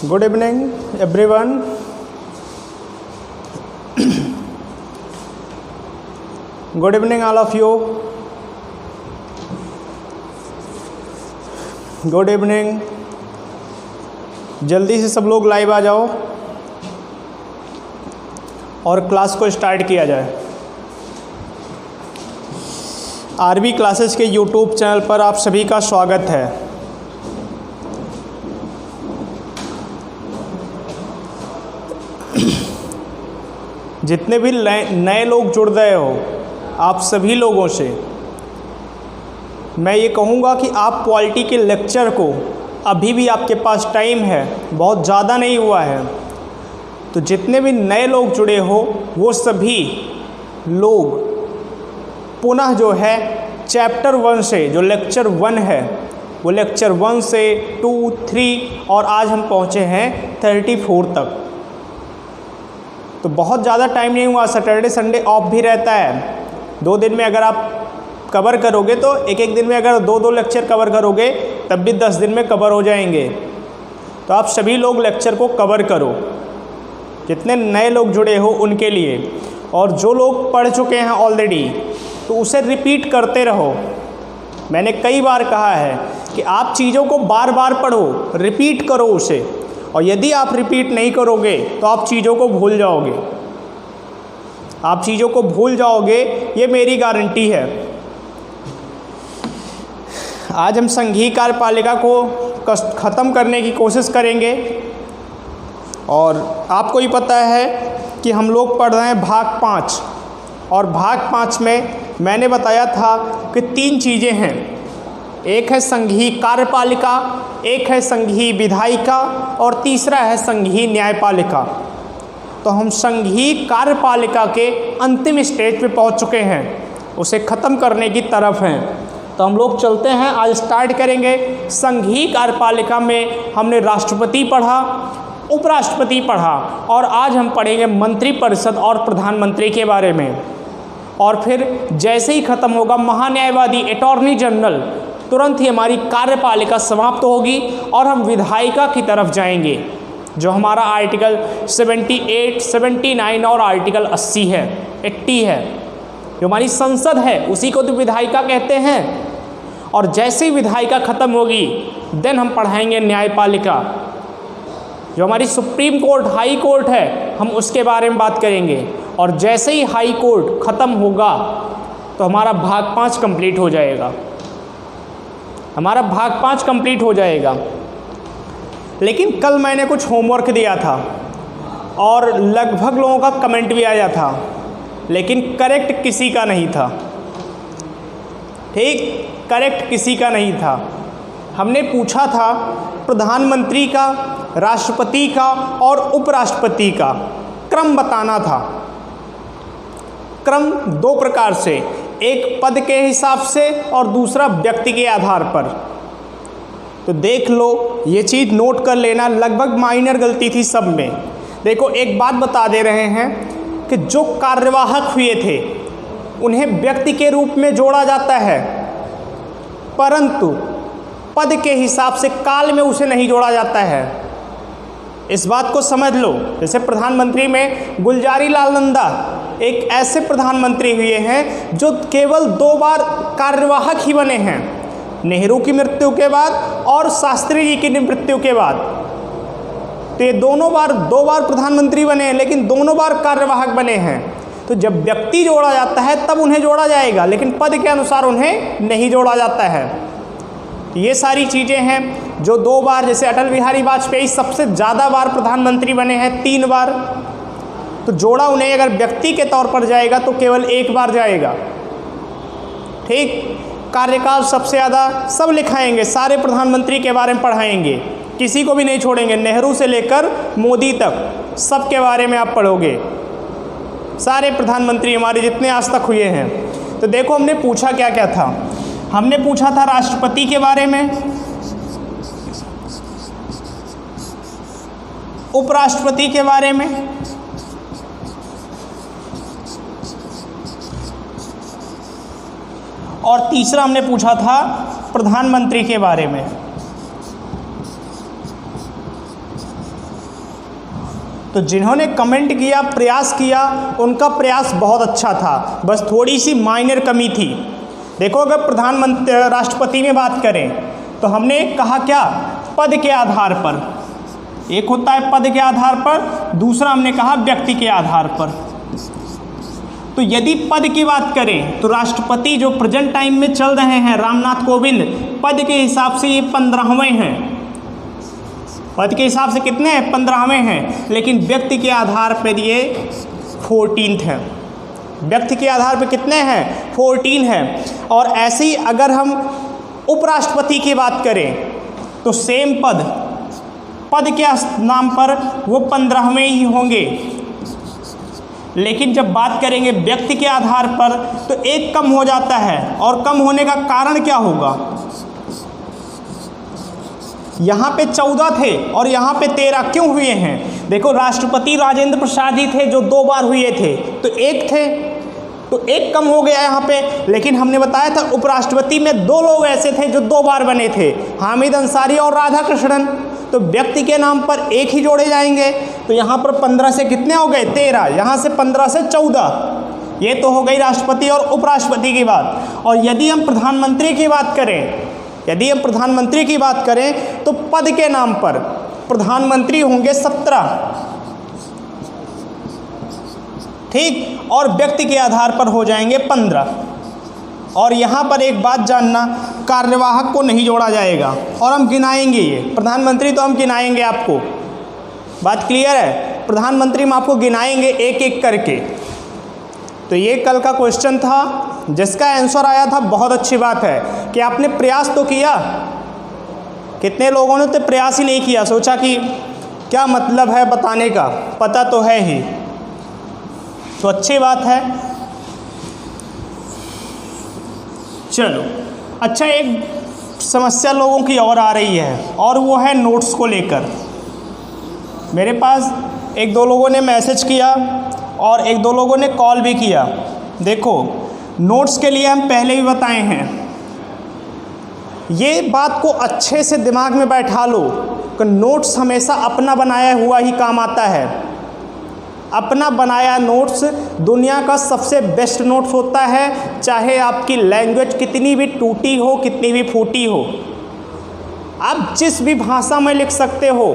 Good evening, everyone. Good evening, all of you. Good evening. जल्दी से सब लोग लाइव आ जाओ और क्लास को स्टार्ट किया जाए। आरबी क्लासेस के यूट्यूब चैनल पर आप सभी का स्वागत है। जितने भी नए लोग जुड़ रहे हो, आप सभी लोगों से मैं ये कहूँगा कि आप पॉलिटी के लेक्चर को, अभी भी आपके पास टाइम है, बहुत ज़्यादा नहीं हुआ है, तो जितने भी नए लोग जुड़े हो वो सभी लोग पुनः जो है चैप्टर 1 से, जो लेक्चर 1 है वो लेक्चर 1 से 2, 3 और आज हम पहुँचे हैं 34 तक। तो बहुत ज़्यादा टाइम नहीं हुआ। सैटरडे संडे ऑफ भी रहता है। 2 दिन में अगर आप कवर करोगे तो एक दिन में अगर 2 लेक्चर कवर करोगे तब भी 10 दिन में कवर हो जाएंगे। तो आप सभी लोग लेक्चर को कवर करो, जितने नए लोग जुड़े हो उनके लिए, और जो लोग पढ़ चुके हैं ऑलरेडी तो उसे रिपीट करते रहो। मैंने कई बार कहा है कि आप चीज़ों को बार बार पढ़ो, रिपीट करो उसे, और यदि आप रिपीट नहीं करोगे तो आप चीज़ों को भूल जाओगे। आप चीज़ों को भूल जाओगे, ये मेरी गारंटी है। आज हम संघीय कार्यपालिका को ख़त्म करने की कोशिश करेंगे, और आपको ही पता है कि हम लोग पढ़ रहे हैं भाग 5, और भाग 5 में मैंने बताया था कि 3 चीज़ें हैं। एक है संघीय कार्यपालिका, एक है संघीय विधायिका और तीसरा है संघीय न्यायपालिका। तो हम संघीय कार्यपालिका के अंतिम स्टेज पे पहुंच चुके हैं, उसे ख़त्म करने की तरफ हैं। तो हम लोग चलते हैं, आज स्टार्ट करेंगे। संघीय कार्यपालिका में हमने राष्ट्रपति पढ़ा, उपराष्ट्रपति पढ़ा, और आज हम पढ़ेंगे मंत्रिपरिषद और प्रधानमंत्री के बारे में। और फिर जैसे ही ख़त्म होगा महान्यायवादी, अटॉर्नी जनरल, तुरंत ही हमारी कार्यपालिका समाप्त होगी और हम विधायिका की तरफ जाएंगे, जो हमारा आर्टिकल 78, 79 और आर्टिकल 80 है, 80 है, जो हमारी संसद है, उसी को तो विधायिका कहते हैं। और जैसे ही विधायिका ख़त्म होगी देन हम पढ़ाएंगे न्यायपालिका, जो हमारी सुप्रीम कोर्ट, हाई कोर्ट है, हम उसके बारे में बात करेंगे। और जैसे ही हाई कोर्ट ख़त्म होगा तो हमारा भाग 5 कंप्लीट हो जाएगा, हमारा भाग 5 कंप्लीट हो जाएगा। लेकिन कल मैंने कुछ होमवर्क दिया था और लगभग लोगों का कमेंट भी आया था, लेकिन करेक्ट किसी का नहीं था। ठीक, करेक्ट किसी का नहीं था। हमने पूछा था प्रधानमंत्री का, राष्ट्रपति का और उपराष्ट्रपति का क्रम बताना था। क्रम 2 प्रकार से, एक पद के हिसाब से और दूसरा व्यक्ति के आधार पर। तो देख लो, ये चीज़ नोट कर लेना, लगभग माइनर गलती थी सब में। देखो, एक बात बता दे रहे हैं कि जो कार्यवाहक हुए थे उन्हें व्यक्ति के रूप में जोड़ा जाता है, परंतु पद के हिसाब से काल में उसे नहीं जोड़ा जाता है। इस बात को समझ लो। जैसे प्रधानमंत्री में गुलजारी लाल नंदा एक ऐसे प्रधानमंत्री हुए हैं जो केवल 2 बार कार्यवाहक ही बने हैं, नेहरू की मृत्यु के बाद और शास्त्री जी की मृत्यु के बाद। तो ये 2 बार प्रधानमंत्री बने हैं, लेकिन दोनों बार कार्यवाहक बने हैं। तो जब व्यक्ति जोड़ा जाता है तब उन्हें जोड़ा जाएगा, लेकिन पद के अनुसार उन्हें नहीं जोड़ा जाता है। ये सारी चीज़ें हैं जो 2 बार, जैसे अटल बिहारी वाजपेयी सबसे ज़्यादा बार प्रधानमंत्री बने हैं, 3 बार, तो जोड़ा उन्हें अगर व्यक्ति के तौर पर जाएगा तो केवल 1 बार जाएगा। ठीक, कार्यकाल सबसे ज़्यादा सब लिखाएंगे, सारे प्रधानमंत्री के बारे में पढ़ाएंगे, किसी को भी नहीं छोड़ेंगे, नेहरू से लेकर मोदी तक सब के बारे में आप पढ़ोगे, सारे प्रधानमंत्री हमारे जितने आज तक हुए हैं। तो देखो, हमने पूछा क्या क्या था। हमने पूछा था राष्ट्रपति के बारे में, उपराष्ट्रपति के बारे में, और तीसरा हमने पूछा था प्रधानमंत्री के बारे में। तो जिन्होंने कमेंट किया, प्रयास किया, उनका प्रयास बहुत अच्छा था, बस थोड़ी सी माइनर कमी थी। देखो, अगर प्रधानमंत्री राष्ट्रपति में बात करें तो हमने कहा क्या, पद के आधार पर। एक होता है पद के आधार पर, दूसरा हमने कहा व्यक्ति के आधार पर। तो यदि पद की बात करें तो राष्ट्रपति जो प्रेजेंट टाइम में चल रहे हैं, रामनाथ कोविंद, पद के हिसाब से ये 15वें हैं। पद के हिसाब से कितने हैं, 15वें हैं, लेकिन व्यक्ति के आधार पर ये 14th हैं। व्यक्ति के आधार पर कितने हैं, 14 हैं। और ऐसे ही अगर हम उपराष्ट्रपति की बात करें तो सेम पद के नाम पर वो 15वें ही होंगे, लेकिन जब बात करेंगे व्यक्ति के आधार पर तो एक कम हो जाता है। और कम होने का कारण क्या होगा, यहाँ पे 14 थे और यहाँ पे 13 क्यों हुए हैं? देखो, राष्ट्रपति राजेंद्र प्रसाद जी थे जो 2 बार हुए थे, तो एक थे, तो एक कम हो गया यहाँ पे। लेकिन हमने बताया था उपराष्ट्रपति में 2 लोग ऐसे थे जो 2 बार बने थे, हामिद अंसारी और राधाकृष्णन। तो व्यक्ति के नाम पर एक ही जोड़े जाएंगे, तो यहाँ पर 15 से कितने हो गए, 13, यहाँ से 15 से 14। ये तो हो गई राष्ट्रपति और उपराष्ट्रपति की बात। और यदि हम प्रधानमंत्री की बात करें, तो पद के नाम पर प्रधानमंत्री होंगे 17, ठीक, और व्यक्ति के आधार पर हो जाएंगे 15। और यहाँ पर एक बात जानना, कार्यवाहक को नहीं जोड़ा जाएगा और हम गिनाएंगे। ये प्रधानमंत्री तो हम गिनाएंगे, आपको बात क्लियर है, प्रधानमंत्री में आपको गिनाएंगे एक एक करके। तो ये कल का क्वेश्चन था जिसका आंसर आया था। बहुत अच्छी बात है कि आपने प्रयास तो किया। कितने लोगों ने तो प्रयास ही नहीं किया, सोचा कि क्या मतलब है बताने का, पता तो है ही। तो अच्छी बात है। चलो, अच्छा, एक समस्या लोगों की और आ रही है, और वो है नोट्स को लेकर। मेरे पास 1-2 लोगों ने मैसेज किया और 1-2 लोगों ने कॉल भी किया। देखो, नोट्स के लिए हम पहले ही बताए हैं, ये बात को अच्छे से दिमाग में बैठा लो कि नोट्स हमेशा अपना बनाया हुआ ही काम आता है। अपना बनाया नोट्स दुनिया का सबसे बेस्ट नोट्स होता है, चाहे आपकी लैंग्वेज कितनी भी टूटी हो, कितनी भी फूटी हो। आप जिस भी भाषा में लिख सकते हो,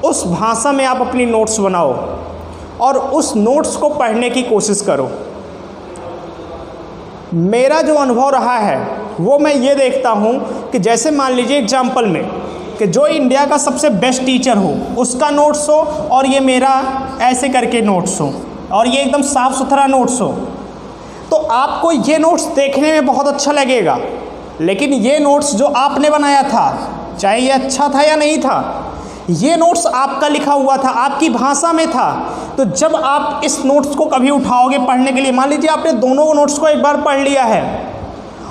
उस भाषा में आप अपनी नोट्स बनाओ और उस नोट्स को पढ़ने की कोशिश करो। मेरा जो अनुभव रहा है वो मैं ये देखता हूँ कि जैसे मान लीजिए एग्जाम्पल में कि जो इंडिया का सबसे बेस्ट टीचर हो उसका नोट्स हो और ये मेरा ऐसे करके नोट्स हो और ये एकदम साफ़ सुथरा नोट्स हो, तो आपको ये नोट्स देखने में बहुत अच्छा लगेगा। लेकिन ये नोट्स जो आपने बनाया था, चाहे ये अच्छा था या नहीं था, ये नोट्स आपका लिखा हुआ था, आपकी भाषा में था। तो जब आप इस नोट्स को कभी उठाओगे पढ़ने के लिए, मान लीजिए आपने दोनों नोट्स को एक बार पढ़ लिया है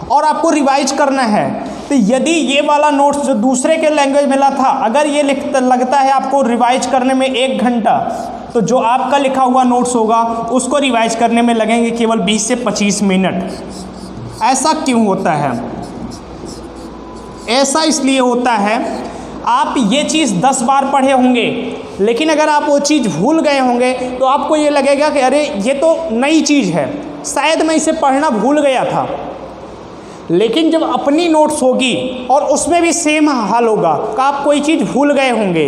और आपको रिवाइज करना है, तो यदि ये वाला नोट्स जो दूसरे के लैंग्वेज मिला था, अगर ये लगता है आपको रिवाइज करने में 1 घंटा, तो जो आपका लिखा हुआ नोट्स होगा उसको रिवाइज करने में लगेंगे केवल 20 से 25 मिनट। ऐसा क्यों होता है? ऐसा इसलिए होता है, आप ये चीज़ 10 बार पढ़े होंगे, लेकिन अगर आप वो चीज़ भूल गए होंगे तो आपको ये लगेगा कि अरे ये तो नई चीज़ है, शायद मैं इसे पढ़ना भूल गया था। लेकिन जब अपनी नोट्स होगी और उसमें भी सेम हाल होगा कि आप कोई चीज़ भूल गए होंगे,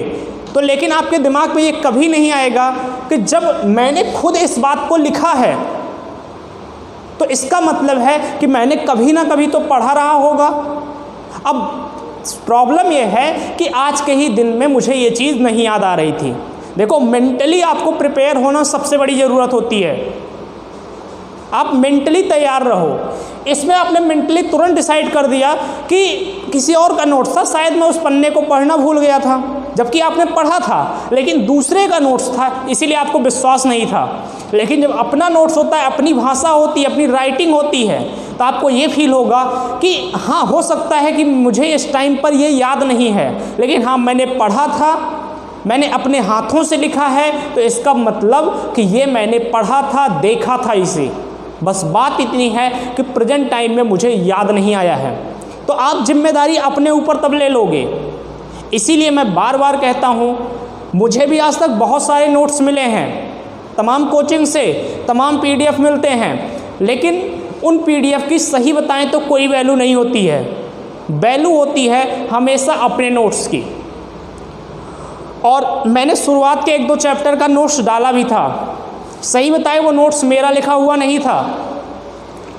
तो लेकिन आपके दिमाग में ये कभी नहीं आएगा कि जब मैंने खुद इस बात को लिखा है तो इसका मतलब है कि मैंने कभी ना कभी तो पढ़ा रहा होगा। अब प्रॉब्लम ये है कि आज के ही दिन में मुझे ये चीज़ नहीं याद आ रही थी। देखो, मेंटली आपको प्रिपेयर होना सबसे बड़ी ज़रूरत होती है। आप मेंटली तैयार रहो। इसमें आपने मेंटली तुरंत डिसाइड कर दिया कि किसी और का नोट्स था, शायद मैं उस पन्ने को पढ़ना भूल गया था, जबकि आपने पढ़ा था, लेकिन दूसरे का नोट्स था, इसीलिए आपको विश्वास नहीं था। लेकिन जब अपना नोट्स होता है, अपनी भाषा होती है, अपनी राइटिंग होती है, तो आपको ये फील होगा कि हाँ, हो सकता है कि मुझे इस टाइम पर ये याद नहीं है, लेकिन हाँ, मैंने पढ़ा था, मैंने अपने हाथों से लिखा है, तो इसका मतलब कि ये मैंने पढ़ा था, देखा था इसे। बस बात इतनी है कि प्रेजेंट टाइम में मुझे याद नहीं आया है। तो आप जिम्मेदारी अपने ऊपर तब ले लोगे। इसीलिए मैं बार बार कहता हूँ मुझे भी आज तक बहुत सारे नोट्स मिले हैं, तमाम कोचिंग से तमाम PDF मिलते हैं, लेकिन उन PDF की सही बताएं तो कोई वैल्यू नहीं होती है। वैल्यू होती है हमेशा अपने नोट्स की। और मैंने शुरुआत के 1-2 चैप्टर का नोट्स डाला भी था, सही बताए वो नोट्स मेरा लिखा हुआ नहीं था,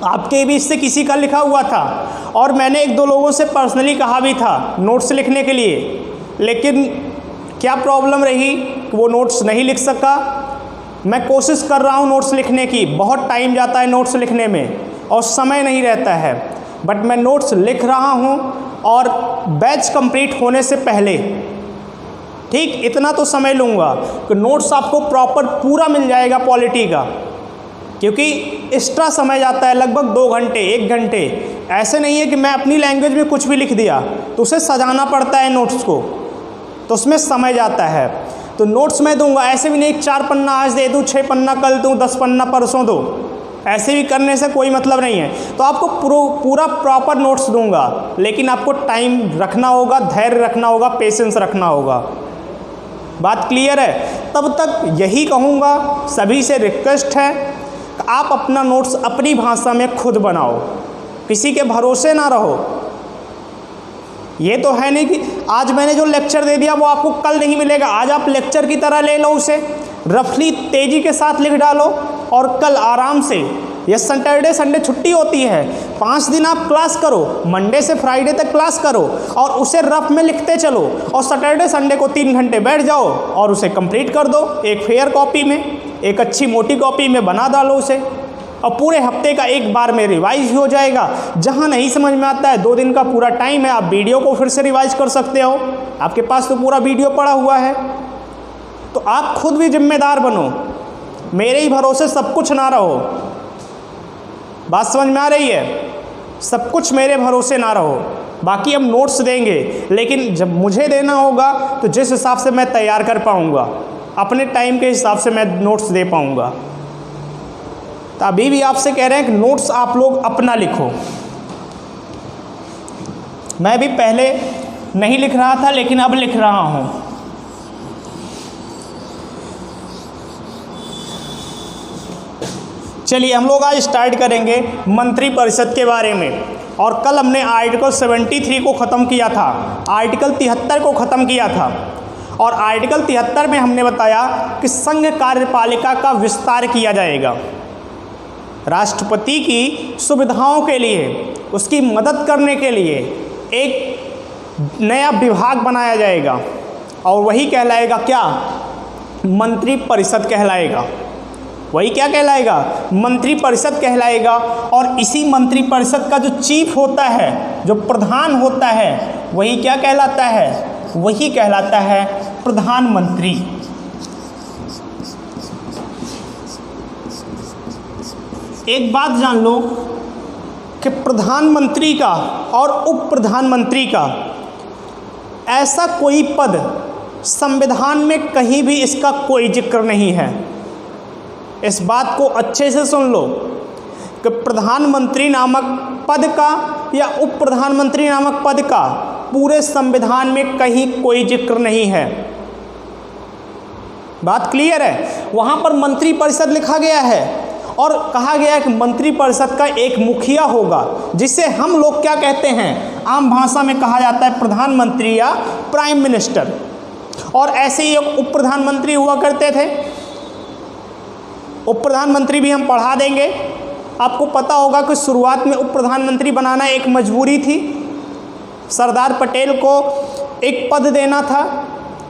आपके बीच से किसी का लिखा हुआ था। और मैंने 1-2 लोगों से पर्सनली कहा भी था नोट्स लिखने के लिए, लेकिन क्या प्रॉब्लम रही कि वो नोट्स नहीं लिख सका। मैं कोशिश कर रहा हूँ नोट्स लिखने की, बहुत टाइम जाता है नोट्स लिखने में और समय नहीं रहता है, बट मैं नोट्स लिख रहा हूँ। और बैच कंप्लीट होने से पहले, ठीक इतना तो समय लूँगा कि नोट्स आपको प्रॉपर पूरा मिल जाएगा पॉलिटी का, क्योंकि एक्स्ट्रा समय जाता है लगभग 2 घंटे 1 घंटे। ऐसे नहीं है कि मैं अपनी लैंग्वेज में कुछ भी लिख दिया, तो उसे सजाना पड़ता है नोट्स को, तो उसमें समय जाता है। तो नोट्स मैं दूंगा, ऐसे भी नहीं 4 पन्ना आज दे दूँ, 6 पन्ना कल दूँ, 10 पन्ना परसों दूँ, ऐसे भी करने से कोई मतलब नहीं है। तो आपको पूरा प्रॉपर नोट्स दूंगा, लेकिन आपको टाइम रखना होगा, धैर्य रखना होगा, पेशेंस रखना होगा। बात क्लियर है? तब तक यही कहूँगा, सभी से रिक्वेस्ट है कि आप अपना नोट्स अपनी भाषा में खुद बनाओ, किसी के भरोसे ना रहो। ये तो है नहीं कि आज मैंने जो लेक्चर दे दिया वो आपको कल नहीं मिलेगा। आज आप लेक्चर की तरह ले लो उसे, रफली तेज़ी के साथ लिख डालो, और कल आराम से, ये सैटरडे संडे छुट्टी होती है, 5 दिन आप क्लास करो, मंडे से फ्राइडे तक क्लास करो और उसे रफ में लिखते चलो, और सैटरडे संडे को 3 घंटे बैठ जाओ और उसे कंप्लीट कर दो। एक फेयर कॉपी में, एक अच्छी मोटी कॉपी में बना डालो उसे, और पूरे हफ्ते का एक बार में रिवाइज हो जाएगा। जहाँ नहीं समझ में आता है, 2 दिन का पूरा टाइम है, आप वीडियो को फिर से रिवाइज कर सकते हो, आपके पास तो पूरा वीडियो पड़ा हुआ है। तो आप खुद भी जिम्मेदार बनो, मेरे ही भरोसे सब कुछ ना रहो। बात समझ में आ रही है? सब कुछ मेरे भरोसे ना रहो। बाकी हम नोट्स देंगे, लेकिन जब मुझे देना होगा तो जिस हिसाब से मैं तैयार कर पाऊँगा, अपने टाइम के हिसाब से मैं नोट्स दे पाऊँगा। तो अभी भी आपसे कह रहे हैं कि नोट्स आप लोग अपना लिखो। मैं भी पहले नहीं लिख रहा था, लेकिन अब लिख रहा हूँ। चलिए हम लोग आज स्टार्ट करेंगे मंत्रिपरिषद के बारे में। और कल हमने आर्टिकल 73 को ख़त्म किया था, आर्टिकल 73 को ख़त्म किया था। और आर्टिकल 73 में हमने बताया कि संघ कार्यपालिका का विस्तार किया जाएगा, राष्ट्रपति की सुविधाओं के लिए, उसकी मदद करने के लिए एक नया विभाग बनाया जाएगा, और वही कहलाएगा क्या? मंत्रिपरिषद कहलाएगा। वही क्या कहलाएगा? मंत्रिपरिषद कहलाएगा। और इसी मंत्रिपरिषद का जो चीफ होता है, जो प्रधान होता है, वही क्या कहलाता है? वही कहलाता है प्रधानमंत्री। एक बात जान लो कि प्रधानमंत्री का और उप प्रधानमंत्री का ऐसा कोई पद संविधान में कहीं भी इसका कोई जिक्र नहीं है। इस बात को अच्छे से सुन लो कि प्रधानमंत्री नामक पद का या उप प्रधानमंत्री नामक पद का पूरे संविधान में कहीं कोई जिक्र नहीं है। बात क्लियर है? वहाँ पर मंत्रिपरिषद लिखा गया है और कहा गया है कि मंत्रिपरिषद का एक मुखिया होगा, जिसे हम लोग क्या कहते हैं, आम भाषा में कहा जाता है प्रधानमंत्री या प्राइम मिनिस्टर। और ऐसे ही एक उप प्रधानमंत्री हुआ करते थे। उप प्रधानमंत्री भी हम पढ़ा देंगे। आपको पता होगा कि शुरुआत में उप प्रधानमंत्री बनाना एक मजबूरी थी। सरदार पटेल को एक पद देना था,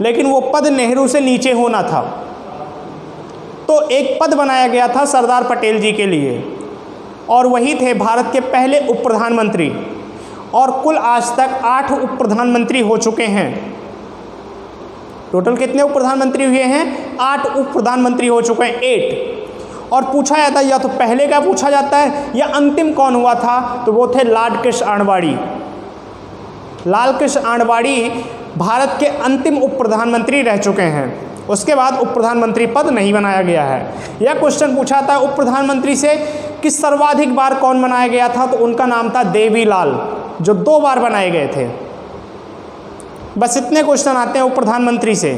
लेकिन वो पद नेहरू से नीचे होना था, तो एक पद बनाया गया था सरदार पटेल जी के लिए, और वही थे भारत के पहले उप प्रधानमंत्री। और कुल आज तक 8 उप प्रधानमंत्री हो चुके हैं। टोटल कितने उप प्रधानमंत्री हुए हैं? 8 उप प्रधानमंत्री हो चुके हैं, 8। और पूछा जाता है, या तो पहले का पूछा जाता है या अंतिम कौन हुआ था, तो वो थे लाल कृष्ण आडवाणी। लाल कृष्ण आडवाणी भारत के अंतिम उप प्रधानमंत्री रह चुके हैं। उसके बाद उप प्रधानमंत्री पद नहीं बनाया गया है। यह क्वेश्चन पूछा था उप प्रधानमंत्री से कि सर्वाधिक बार कौन बनाया गया था, तो उनका नाम था देवीलाल, जो 2 बार बनाए गए थे। बस इतने क्वेश्चन आते हैं उप प्रधानमंत्री से।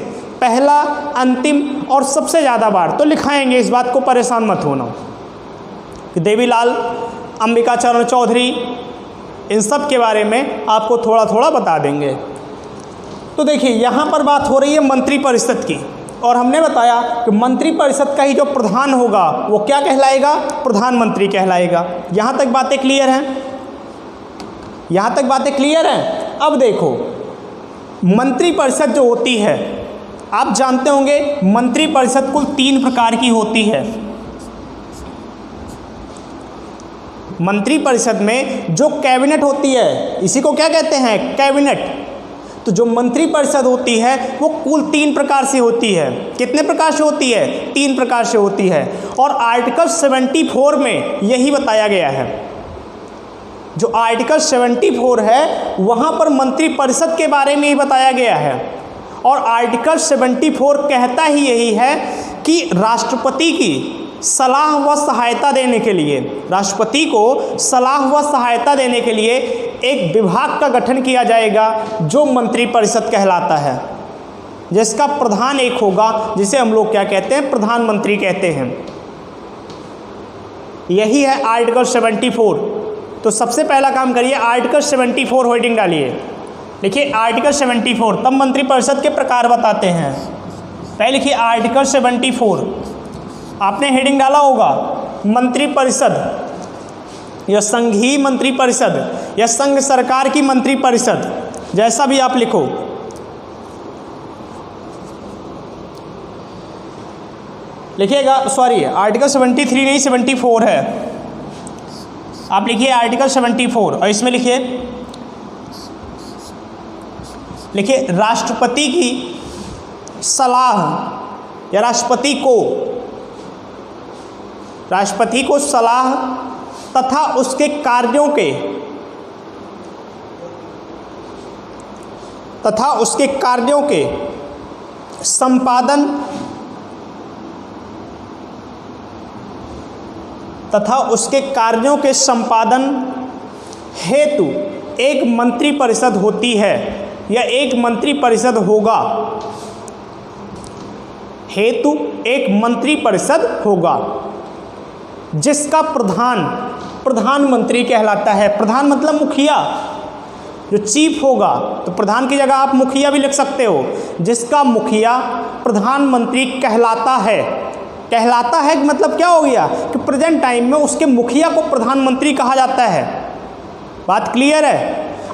पहला, अंतिम और सबसे ज़्यादा बार तो लिखाएंगे, इस बात को परेशान मत होना। देवीलाल, अंबिका चरण चौधरी, इन सब के बारे में आपको थोड़ा थोड़ा बता देंगे। तो देखिए यहाँ पर बात हो रही है मंत्रिपरिषद की, और हमने बताया कि मंत्रिपरिषद का ही जो प्रधान होगा वो क्या कहलाएगा? प्रधानमंत्री कहलाएगा। यहाँ तक बातें क्लियर हैं? यहाँ तक बातें क्लियर हैं? अब देखो, मंत्रिपरिषद जो होती है, आप जानते होंगे मंत्रिपरिषद कुल 3 प्रकार की होती है। मंत्रिपरिषद में जो कैबिनेट होती है, इसी को क्या कहते हैं? कैबिनेट। तो जो मंत्रिपरिषद होती है वो कुल 3 प्रकार से होती है। कितने प्रकार से होती है? 3 प्रकार से होती है। और आर्टिकल 74 में यही बताया गया है। जो आर्टिकल 74 है वहाँ पर मंत्रिपरिषद के बारे में ही बताया गया है। और आर्टिकल 74 कहता ही यही है कि राष्ट्रपति की सलाह व सहायता देने के लिए, राष्ट्रपति को सलाह व सहायता देने के लिए एक विभाग का गठन किया जाएगा जो मंत्रिपरिषद कहलाता है, जिसका प्रधान एक होगा, जिसे हम लोग क्या कहते हैं? प्रधानमंत्री कहते हैं। यही है आर्टिकल 74। तो सबसे पहला काम करिए, आर्टिकल 74 हेडिंग डालिए। देखिए आर्टिकल 74, तब मंत्रिपरिषद के प्रकार बताते हैं। पहले लिखिए आर्टिकल 74, आपने हेडिंग डाला होगा मंत्रिपरिषद, या संघीय मंत्रिपरिषद, या संघ सरकार की मंत्रिपरिषद, जैसा भी आप लिखो। लिखिएगा, सॉरी आर्टिकल 73 नहीं 74 है, आप लिखिए आर्टिकल 74 और इसमें लिखिए राष्ट्रपति की सलाह, या राष्ट्रपति को सलाह तथा उसके कार्यों के संपादन हेतु एक मंत्रिपरिषद होती है, या एक मंत्रिपरिषद होगा। हेतु एक मंत्रिपरिषद होगा जिसका प्रधानमंत्री कहलाता है। प्रधान मतलब मुखिया, जो चीफ होगा। तो प्रधान की जगह आप मुखिया भी लिख सकते हो। जिसका मुखिया प्रधानमंत्री कहलाता है। कहलाता है कि मतलब क्या हो गया कि प्रेजेंट टाइम में उसके मुखिया को प्रधानमंत्री कहा जाता है। बात क्लियर है?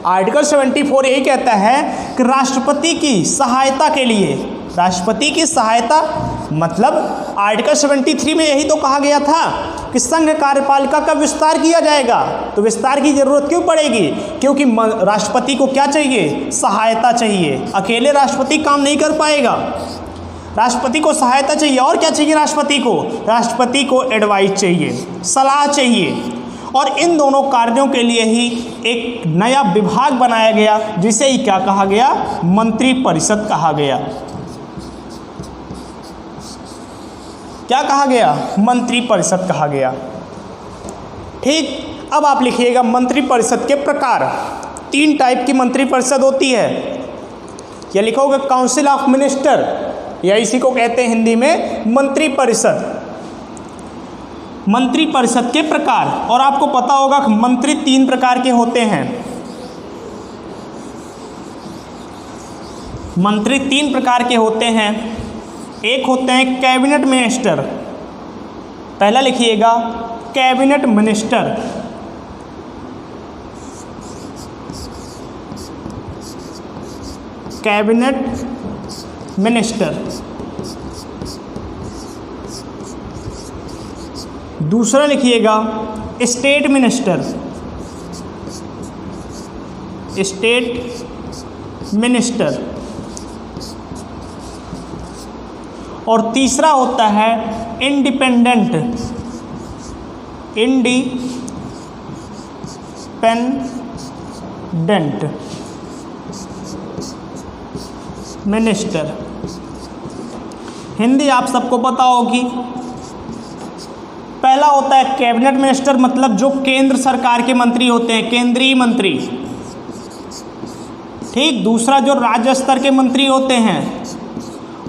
आर्टिकल 74 यही कहता है कि राष्ट्रपति की सहायता के लिए, राष्ट्रपति की सहायता मतलब आर्टिकल 73 में यही तो कहा गया था कि संघ कार्यपालिका का विस्तार किया जाएगा। तो विस्तार की जरूरत क्यों पड़ेगी? क्योंकि राष्ट्रपति को क्या चाहिए? सहायता चाहिए। अकेले राष्ट्रपति काम नहीं कर पाएगा, राष्ट्रपति को सहायता चाहिए। और क्या चाहिए राष्ट्रपति को? राष्ट्रपति को एडवाइस चाहिए, सलाह चाहिए। और इन दोनों कार्यों के लिए ही एक नया विभाग बनाया गया, जिसे ही क्या कहा गया? मंत्रिपरिषद कहा गया। क्या कहा गया? मंत्रिपरिषद कहा गया। ठीक, अब आप लिखिएगा मंत्रिपरिषद के प्रकार। 3 टाइप की मंत्रिपरिषद होती है। या लिखोगे काउंसिल ऑफ मिनिस्टर, या इसी को कहते हैं हिंदी में मंत्रिपरिषद। मंत्रिपरिषद के प्रकार, और आपको पता होगा कि मंत्री 3 प्रकार के होते हैं। मंत्री 3 प्रकार के होते हैं। एक होते हैं कैबिनेट मिनिस्टर। पहला लिखिएगा कैबिनेट मिनिस्टर। Cabinet minister. दूसरा लिखिएगा स्टेट मिनिस्टर। State minister. और तीसरा होता है इंडिपेंडेंट मिनिस्टर। हिंदी आप सबको पता होगी। पहला होता है कैबिनेट मिनिस्टर, मतलब जो केंद्र सरकार के मंत्री होते हैं, केंद्रीय मंत्री। ठीक, दूसरा जो राज्य स्तर के मंत्री होते हैं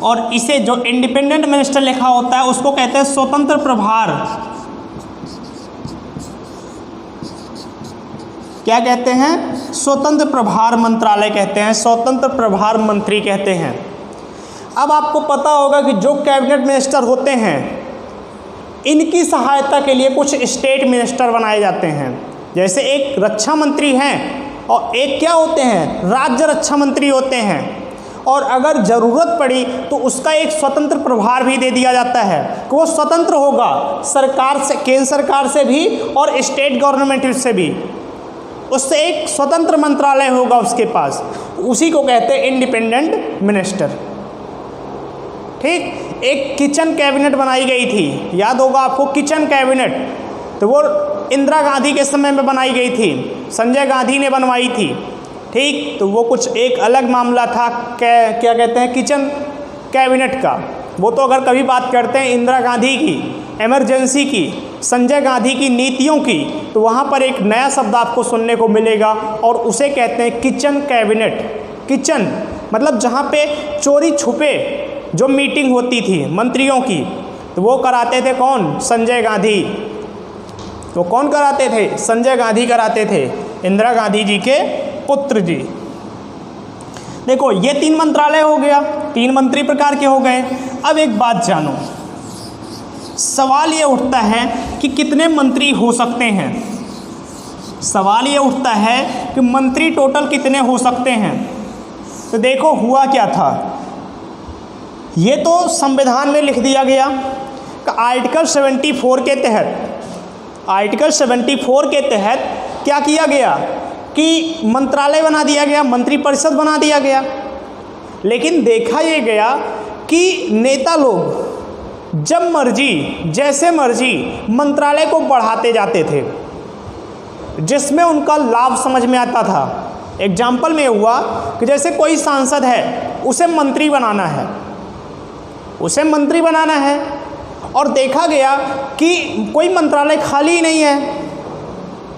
और इसे जो इंडिपेंडेंट मिनिस्टर लिखा होता है उसको कहते हैं स्वतंत्र प्रभार। क्या कहते हैं? स्वतंत्र प्रभार मंत्रालय कहते हैं, स्वतंत्र प्रभार मंत्री कहते हैं। अब आपको पता होगा कि जो कैबिनेट मिनिस्टर होते हैं इनकी सहायता के लिए कुछ स्टेट मिनिस्टर बनाए जाते हैं। जैसे एक रक्षा मंत्री हैं और एक क्या होते हैं? राज्य रक्षा मंत्री होते हैं। और अगर ज़रूरत पड़ी तो उसका एक स्वतंत्र प्रभार भी दे दिया जाता है कि वो स्वतंत्र होगा सरकार से, केंद्र सरकार से भी और स्टेट गवर्नमेंट से भी। उससे एक स्वतंत्र मंत्रालय होगा उसके पास, उसी को कहते हैं इंडिपेंडेंट मिनिस्टर। ठीक। एक किचन कैबिनेट बनाई गई थी, याद होगा आपको किचन कैबिनेट, तो वो इंदिरा गांधी के समय में बनाई गई थी, संजय गांधी ने बनवाई थी। ठीक। तो वो कुछ एक अलग मामला था, क्या कहते हैं, किचन कैबिनेट का। वो तो अगर कभी बात करते हैं इंदिरा गांधी की इमरजेंसी की, संजय गांधी की नीतियों की, तो वहाँ पर एक नया शब्द आपको सुनने को मिलेगा और उसे कहते हैं किचन कैबिनेट। किचन मतलब जहाँ पे चोरी छुपे जो मीटिंग होती थी मंत्रियों की, तो वो कराते थे कौन? संजय गांधी। वो कौन कराते थे? संजय गांधी कराते थे, इंदिरा गांधी जी के पुत्र जी। देखो ये 3 मंत्रालय हो गया, 3 मंत्री प्रकार के हो गए। अब एक बात जानो, सवाल ये उठता है कि कितने मंत्री हो सकते हैं। सवाल ये उठता है कि मंत्री टोटल कितने हो सकते हैं। तो देखो हुआ क्या था, ये तो संविधान में लिख दिया गया कि आर्टिकल 74 के तहत, आर्टिकल 74 के तहत क्या किया गया कि मंत्रालय बना दिया गया, मंत्रिपरिषद बना दिया गया। लेकिन देखा ये गया कि नेता लोग जब मर्जी, जैसे मर्जी मंत्रालय को बढ़ाते जाते थे, जिसमें उनका लाभ समझ में आता था। एग्जाम्पल में हुआ कि जैसे कोई सांसद है, उसे मंत्री बनाना है, उसे मंत्री बनाना है, और देखा गया कि कोई मंत्रालय खाली ही नहीं है,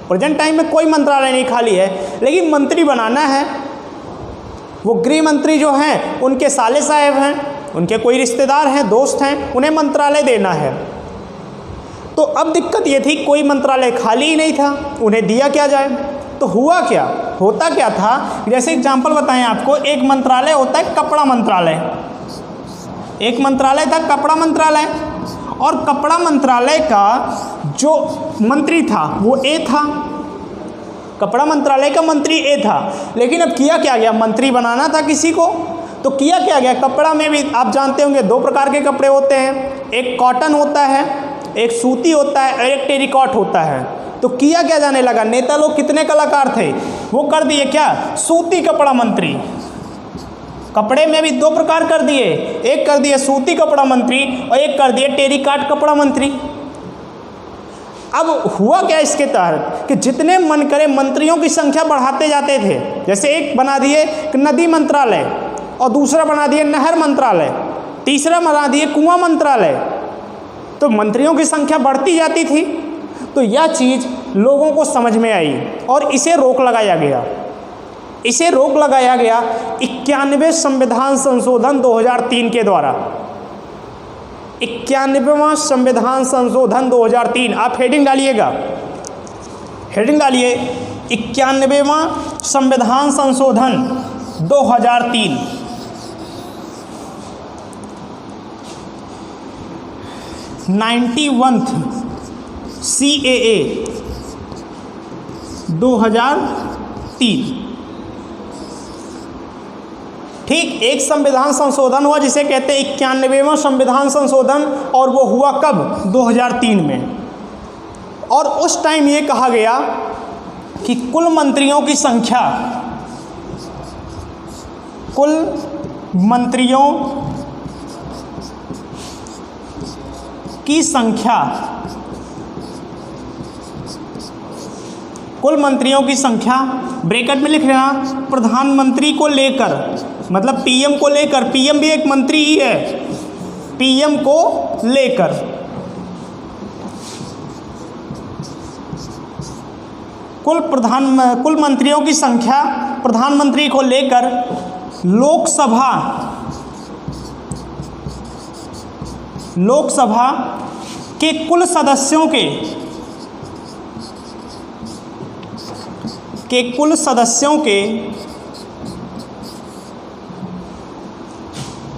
प्रेजेंट टाइम में कोई मंत्रालय नहीं खाली है, लेकिन मंत्री बनाना है। वो गृह मंत्री जो हैं उनके साले साहब हैं, उनके कोई रिश्तेदार हैं, दोस्त हैं, उन्हें मंत्रालय देना है। तो अब दिक्कत ये थी कोई मंत्रालय खाली ही नहीं था, उन्हें दिया क्या जाए। तो हुआ क्या, होता क्या था, जैसे एग्जाम्पल बताएं आपको, एक मंत्रालय होता है कपड़ा मंत्रालय। एक मंत्रालय था कपड़ा मंत्रालय, और कपड़ा मंत्रालय का जो मंत्री था वो ए था, कपड़ा मंत्रालय का मंत्री ए था। लेकिन अब किया क्या गया, मंत्री बनाना था किसी को, तो किया क्या गया, कपड़ा में भी आप जानते होंगे 2 प्रकार के कपड़े होते हैं, एक कॉटन होता है, एक सूती होता है, और एक टेरिकॉट होता है। तो किया क्या जाने लगा, नेता लोग कितने कलाकार थे, वो कर दिए क्या, सूती कपड़ा मंत्री। कपड़े में भी 2 प्रकार कर दिए, एक कर दिए सूती कपड़ा मंत्री और एक कर दिए टेरिकॉट कपड़ा मंत्री। अब हुआ क्या इसके तहत कि जितने मन करे मंत्रियों की संख्या बढ़ाते जाते थे। जैसे एक बना दिए नदी मंत्रालय, और दूसरा बना दिए नहर मंत्रालय, तीसरा बना दिए कुआं मंत्रालय। तो मंत्रियों की संख्या बढ़ती जाती थी। तो यह चीज़ लोगों को समझ में आई और इसे रोक लगाया गया। इसे रोक लगाया गया 91वें संविधान संशोधन 2003 के द्वारा। 91वां संविधान संशोधन 2003, आप हेडिंग डालिएगा, हेडिंग डालिए 91वां संविधान संशोधन 2003। CAA 2003। ठीक, एक संविधान संशोधन हुआ जिसे कहते हैं 91वां संविधान संशोधन, और वो हुआ कब, 2003 में। और उस टाइम ये कहा गया कि कुल मंत्रियों की संख्या, कुल मंत्रियों की संख्या, कुल मंत्रियों की संख्या ब्रैकेट में लिख लेना, प्रधानमंत्री को लेकर, मतलब पीएम को लेकर, पीएम भी एक मंत्री ही है, पीएम को लेकर कुल मंत्रियों की संख्या प्रधानमंत्री को लेकर लोकसभा लोकसभा के कुल सदस्यों के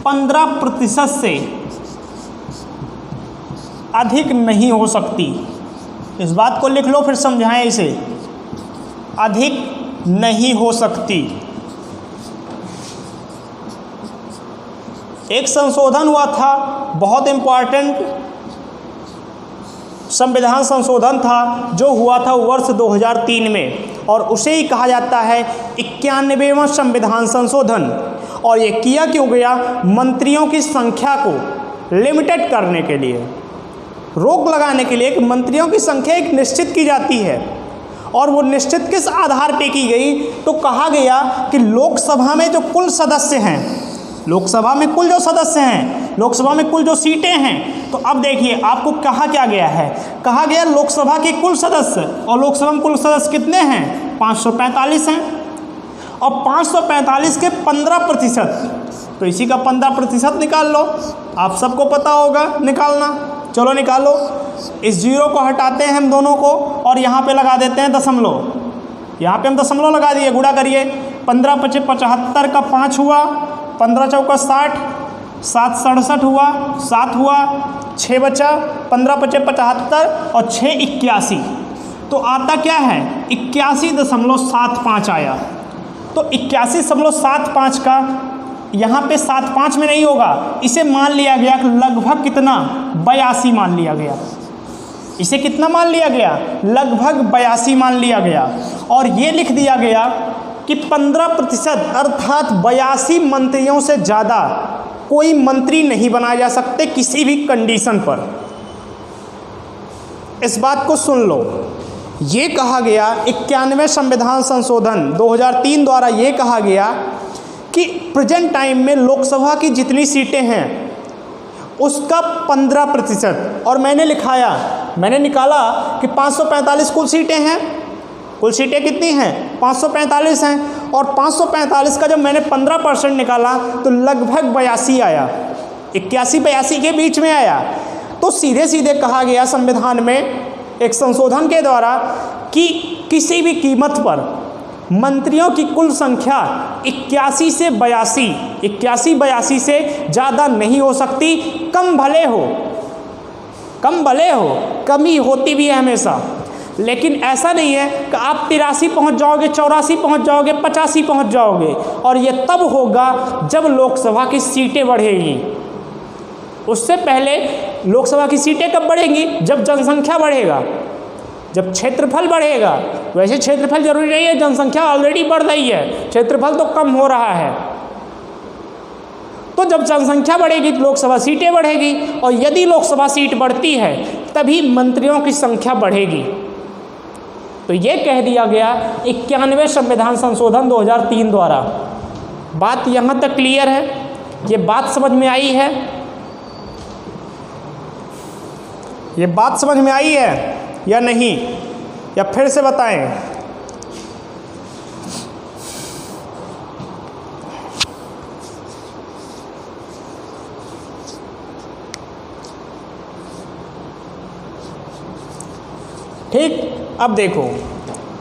15% से अधिक नहीं हो सकती। इस बात को लिख लो, फिर समझाएं इसे। अधिक नहीं हो सकती। एक संशोधन हुआ था, बहुत इम्पॉर्टेंट संविधान संशोधन था, जो हुआ था वर्ष 2003 में, और उसे ही कहा जाता है 91वां संविधान संशोधन। और ये किया क्यों गया? मंत्रियों की संख्या को लिमिटेड करने के लिए, रोक लगाने के लिए। कि मंत्रियों की संख्या एक निश्चित की जाती है, और वो निश्चित किस आधार पे की गई? तो कहा गया कि लोकसभा में जो कुल सदस्य हैं, लोकसभा में कुल जो सदस्य हैं, लोकसभा में कुल जो सीटें हैं, तो अब देखिए आपको कहा क्या गया है? कहा गया लोकसभा के कुल सदस्य, और लोकसभा में कुल सदस्य कितने हैं? 545 हैं। और 545 के 15%, तो इसी का 15% निकाल लो। आप सबको पता होगा निकालना। चलो निकालो। इस जीरो को हटाते हैं हम दोनों को, और यहाँ पे लगा देते हैं दशमलव। यहाँ पे हम दशमलव लगा दिए, गुणा करिए। 15 × 5 = 75 का 5 हुआ, 15 × 4 = 60, 7 × 67 हुआ, 7 हुआ, 6 बचा, 15 × 5 = 75 और 6 × 81। तो आता क्या है? 81.75 आया। तो 81.75 का यहाँ पे 75 में नहीं होगा, इसे मान लिया गया लगभग कितना? 82 मान लिया गया। इसे कितना मान लिया गया? लगभग 82 मान लिया गया। और ये लिख दिया गया कि 15% अर्थात 82 मंत्रियों से ज़्यादा कोई मंत्री नहीं बनाए जा सकते किसी भी कंडीशन पर। इस बात को सुन लो। ये कहा गया 91वें संविधान संशोधन 2003 द्वारा ये कहा गया कि प्रेजेंट टाइम में लोकसभा की जितनी सीटें हैं उसका 15%, और मैंने निकाला कि 545 कुल सीटें हैं। कुल सीटें कितनी हैं? 545 हैं। और 545 का जब मैंने 15% निकाला तो लगभग 82 आया, 81-82 के बीच में आया। तो सीधे सीधे कहा गया संविधान में एक संशोधन के द्वारा कि किसी भी कीमत पर मंत्रियों की कुल संख्या 81 से 82 से ज़्यादा नहीं हो सकती। कम भले हो, कमी होती भी है हमेशा, लेकिन ऐसा नहीं है कि आप 83 पहुँच जाओगे, 84 पहुँच जाओगे, 85 पहुँच जाओगे। और ये तब होगा जब लोकसभा की सीटें बढ़ेंगी। उससे पहले लोकसभा की सीटें कब बढ़ेंगी? जब जनसंख्या बढ़ेगा, जब क्षेत्रफल बढ़ेगा। वैसे क्षेत्रफल जरूरी नहीं है, जनसंख्या ऑलरेडी बढ़ रही है, क्षेत्रफल तो कम हो रहा है। तो जब जनसंख्या बढ़ेगी तो लोकसभा सीटें बढ़ेगी, और यदि लोकसभा सीट बढ़ती है तभी मंत्रियों की संख्या बढ़ेगी। तो ये कह दिया गया 91वें संविधान संशोधन 2003 द्वारा। बात यहाँ तक क्लियर है? ये बात समझ में आई है? ये बात समझ में आई है या नहीं, या फिर से बताएं? ठीक, अब देखो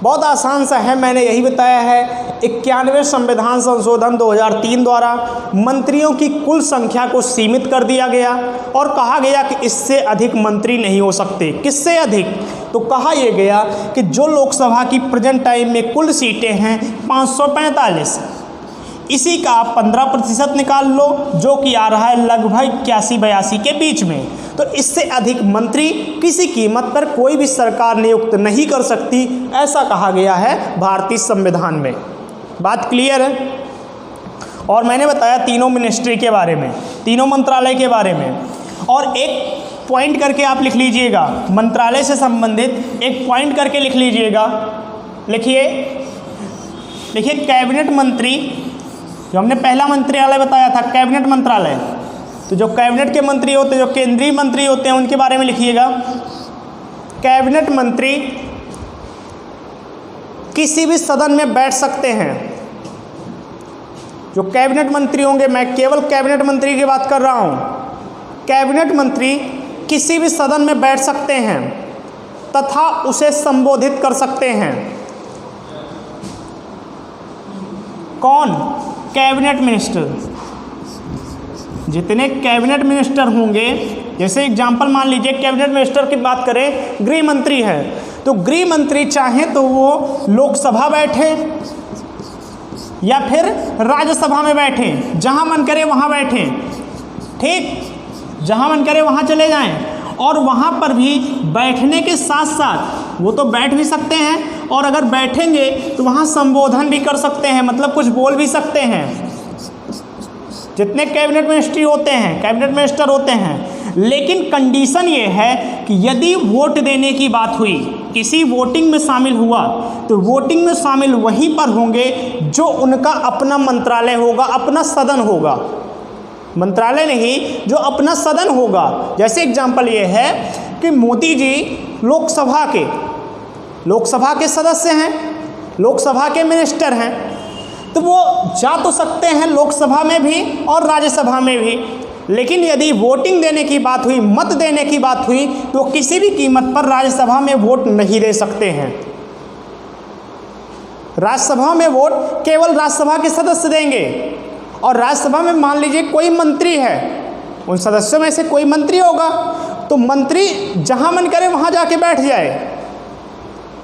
बहुत आसान सा है, मैंने यही बताया है। 91वें संविधान संशोधन 2003 द्वारा मंत्रियों की कुल संख्या को सीमित कर दिया गया और कहा गया कि इससे अधिक मंत्री नहीं हो सकते। किससे अधिक? तो कहा यह गया कि जो लोकसभा की प्रेजेंट टाइम में कुल सीटें हैं 545, इसी का आप 15% निकाल लो, जो कि आ रहा है लगभग 81-82 के बीच में। तो इससे अधिक मंत्री किसी कीमत पर कोई भी सरकार नियुक्त नहीं कर सकती, ऐसा कहा गया है भारतीय संविधान में। बात क्लियर है? और मैंने बताया तीनों मिनिस्ट्री के बारे में, तीनों मंत्रालय के बारे में। और एक पॉइंट करके आप लिख लीजिएगा, मंत्रालय से संबंधित एक पॉइंट करके लिख लीजिएगा। लिखिए कैबिनेट मंत्री, जो हमने पहला मंत्रालय बताया था कैबिनेट मंत्रालय, तो जो कैबिनेट के मंत्री होते हैं, जो केंद्रीय मंत्री होते हैं, उनके बारे में लिखिएगा। कैबिनेट मंत्री किसी भी सदन में बैठ सकते हैं। जो कैबिनेट मंत्री होंगे, मैं केवल कैबिनेट मंत्री की बात कर रहा हूं, कैबिनेट मंत्री किसी भी सदन में बैठ सकते हैं तथा उसे संबोधित कर सकते हैं। कौन? Cabinet minister. जितने कैबिनेट मिनिस्टर होंगे, जैसे एग्जाम्पल मान लीजिए कैबिनेट मिनिस्टर की बात करें, गृह मंत्री है, तो गृह मंत्री चाहे तो वो लोकसभा बैठे या फिर राज्यसभा में बैठे, जहां मन करे वहां बैठे, ठीक, जहां मन करे वहां चले जाएं। और वहां पर भी बैठने के साथ साथ वो तो बैठ भी सकते हैं और अगर बैठेंगे तो वहां संबोधन भी कर सकते हैं, मतलब कुछ बोल भी सकते हैं। जितने कैबिनेट मिनिस्टर होते हैं, लेकिन कंडीशन ये है कि यदि वोट देने की बात हुई, किसी वोटिंग में शामिल हुआ, तो वोटिंग में शामिल वहीं पर होंगे जो उनका अपना मंत्रालय होगा, अपना सदन होगा। मंत्रालय नहीं, जो अपना सदन होगा। जैसे एग्जाम्पल ये है कि मोदी जी लोकसभा के सदस्य हैं, लोकसभा के मिनिस्टर हैं, तो वो जा तो सकते हैं लोकसभा में भी और राज्यसभा में भी, लेकिन यदि वोटिंग देने की बात हुई, मत देने की बात हुई, तो किसी भी कीमत पर राज्यसभा में वोट नहीं दे सकते हैं। राज्यसभा में वोट केवल राज्यसभा के सदस्य देंगे। और राज्यसभा में मान लीजिए कोई मंत्री है, उन सदस्यों में से कोई मंत्री होगा, तो मंत्री जहां मन करे वहां जाके बैठ जाए,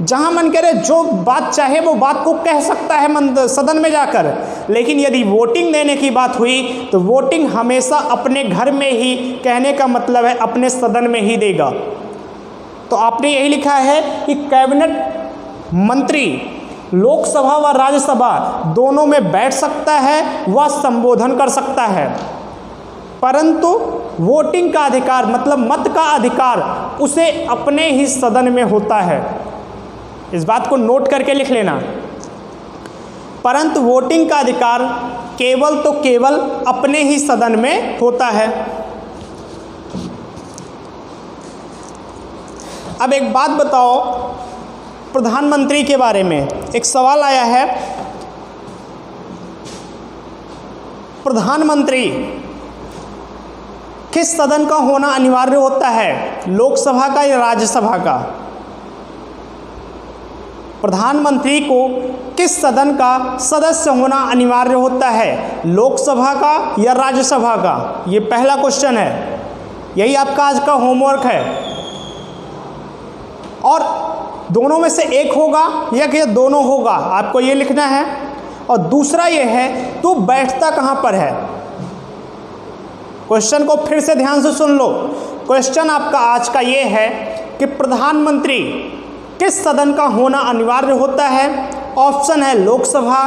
जहां मन करे जो बात चाहे वो बात को कह सकता है सदन में जाकर। लेकिन यदि वोटिंग देने की बात हुई तो वोटिंग हमेशा अपने घर में ही, कहने का मतलब है अपने सदन में ही देगा। तो आपने यही लिखा है कि कैबिनेट मंत्री लोकसभा व राज्यसभा दोनों में बैठ सकता है, वह संबोधन कर सकता है, परंतु वोटिंग का अधिकार, मतलब मत का अधिकार, उसे अपने ही सदन में होता है। इस बात को नोट करके लिख लेना। परंतु वोटिंग का अधिकार केवल तो केवल अपने ही सदन में होता है। अब एक बात बताओ, प्रधानमंत्री के बारे में एक सवाल आया है। प्रधानमंत्री किस सदन का होना अनिवार्य होता है, लोकसभा का या राज्यसभा का? प्रधानमंत्री को किस सदन का सदस्य होना अनिवार्य होता है, लोकसभा का या राज्यसभा का? ये पहला क्वेश्चन है, यही आपका आज का होमवर्क है। और दोनों में से एक होगा या कि दोनों होगा, आपको ये लिखना है। और दूसरा ये है, तू बैठता कहाँ पर है? क्वेश्चन को फिर से ध्यान से सुन लो। क्वेश्चन आपका आज का ये है कि प्रधानमंत्री किस सदन का होना अनिवार्य होता है? ऑप्शन है लोकसभा,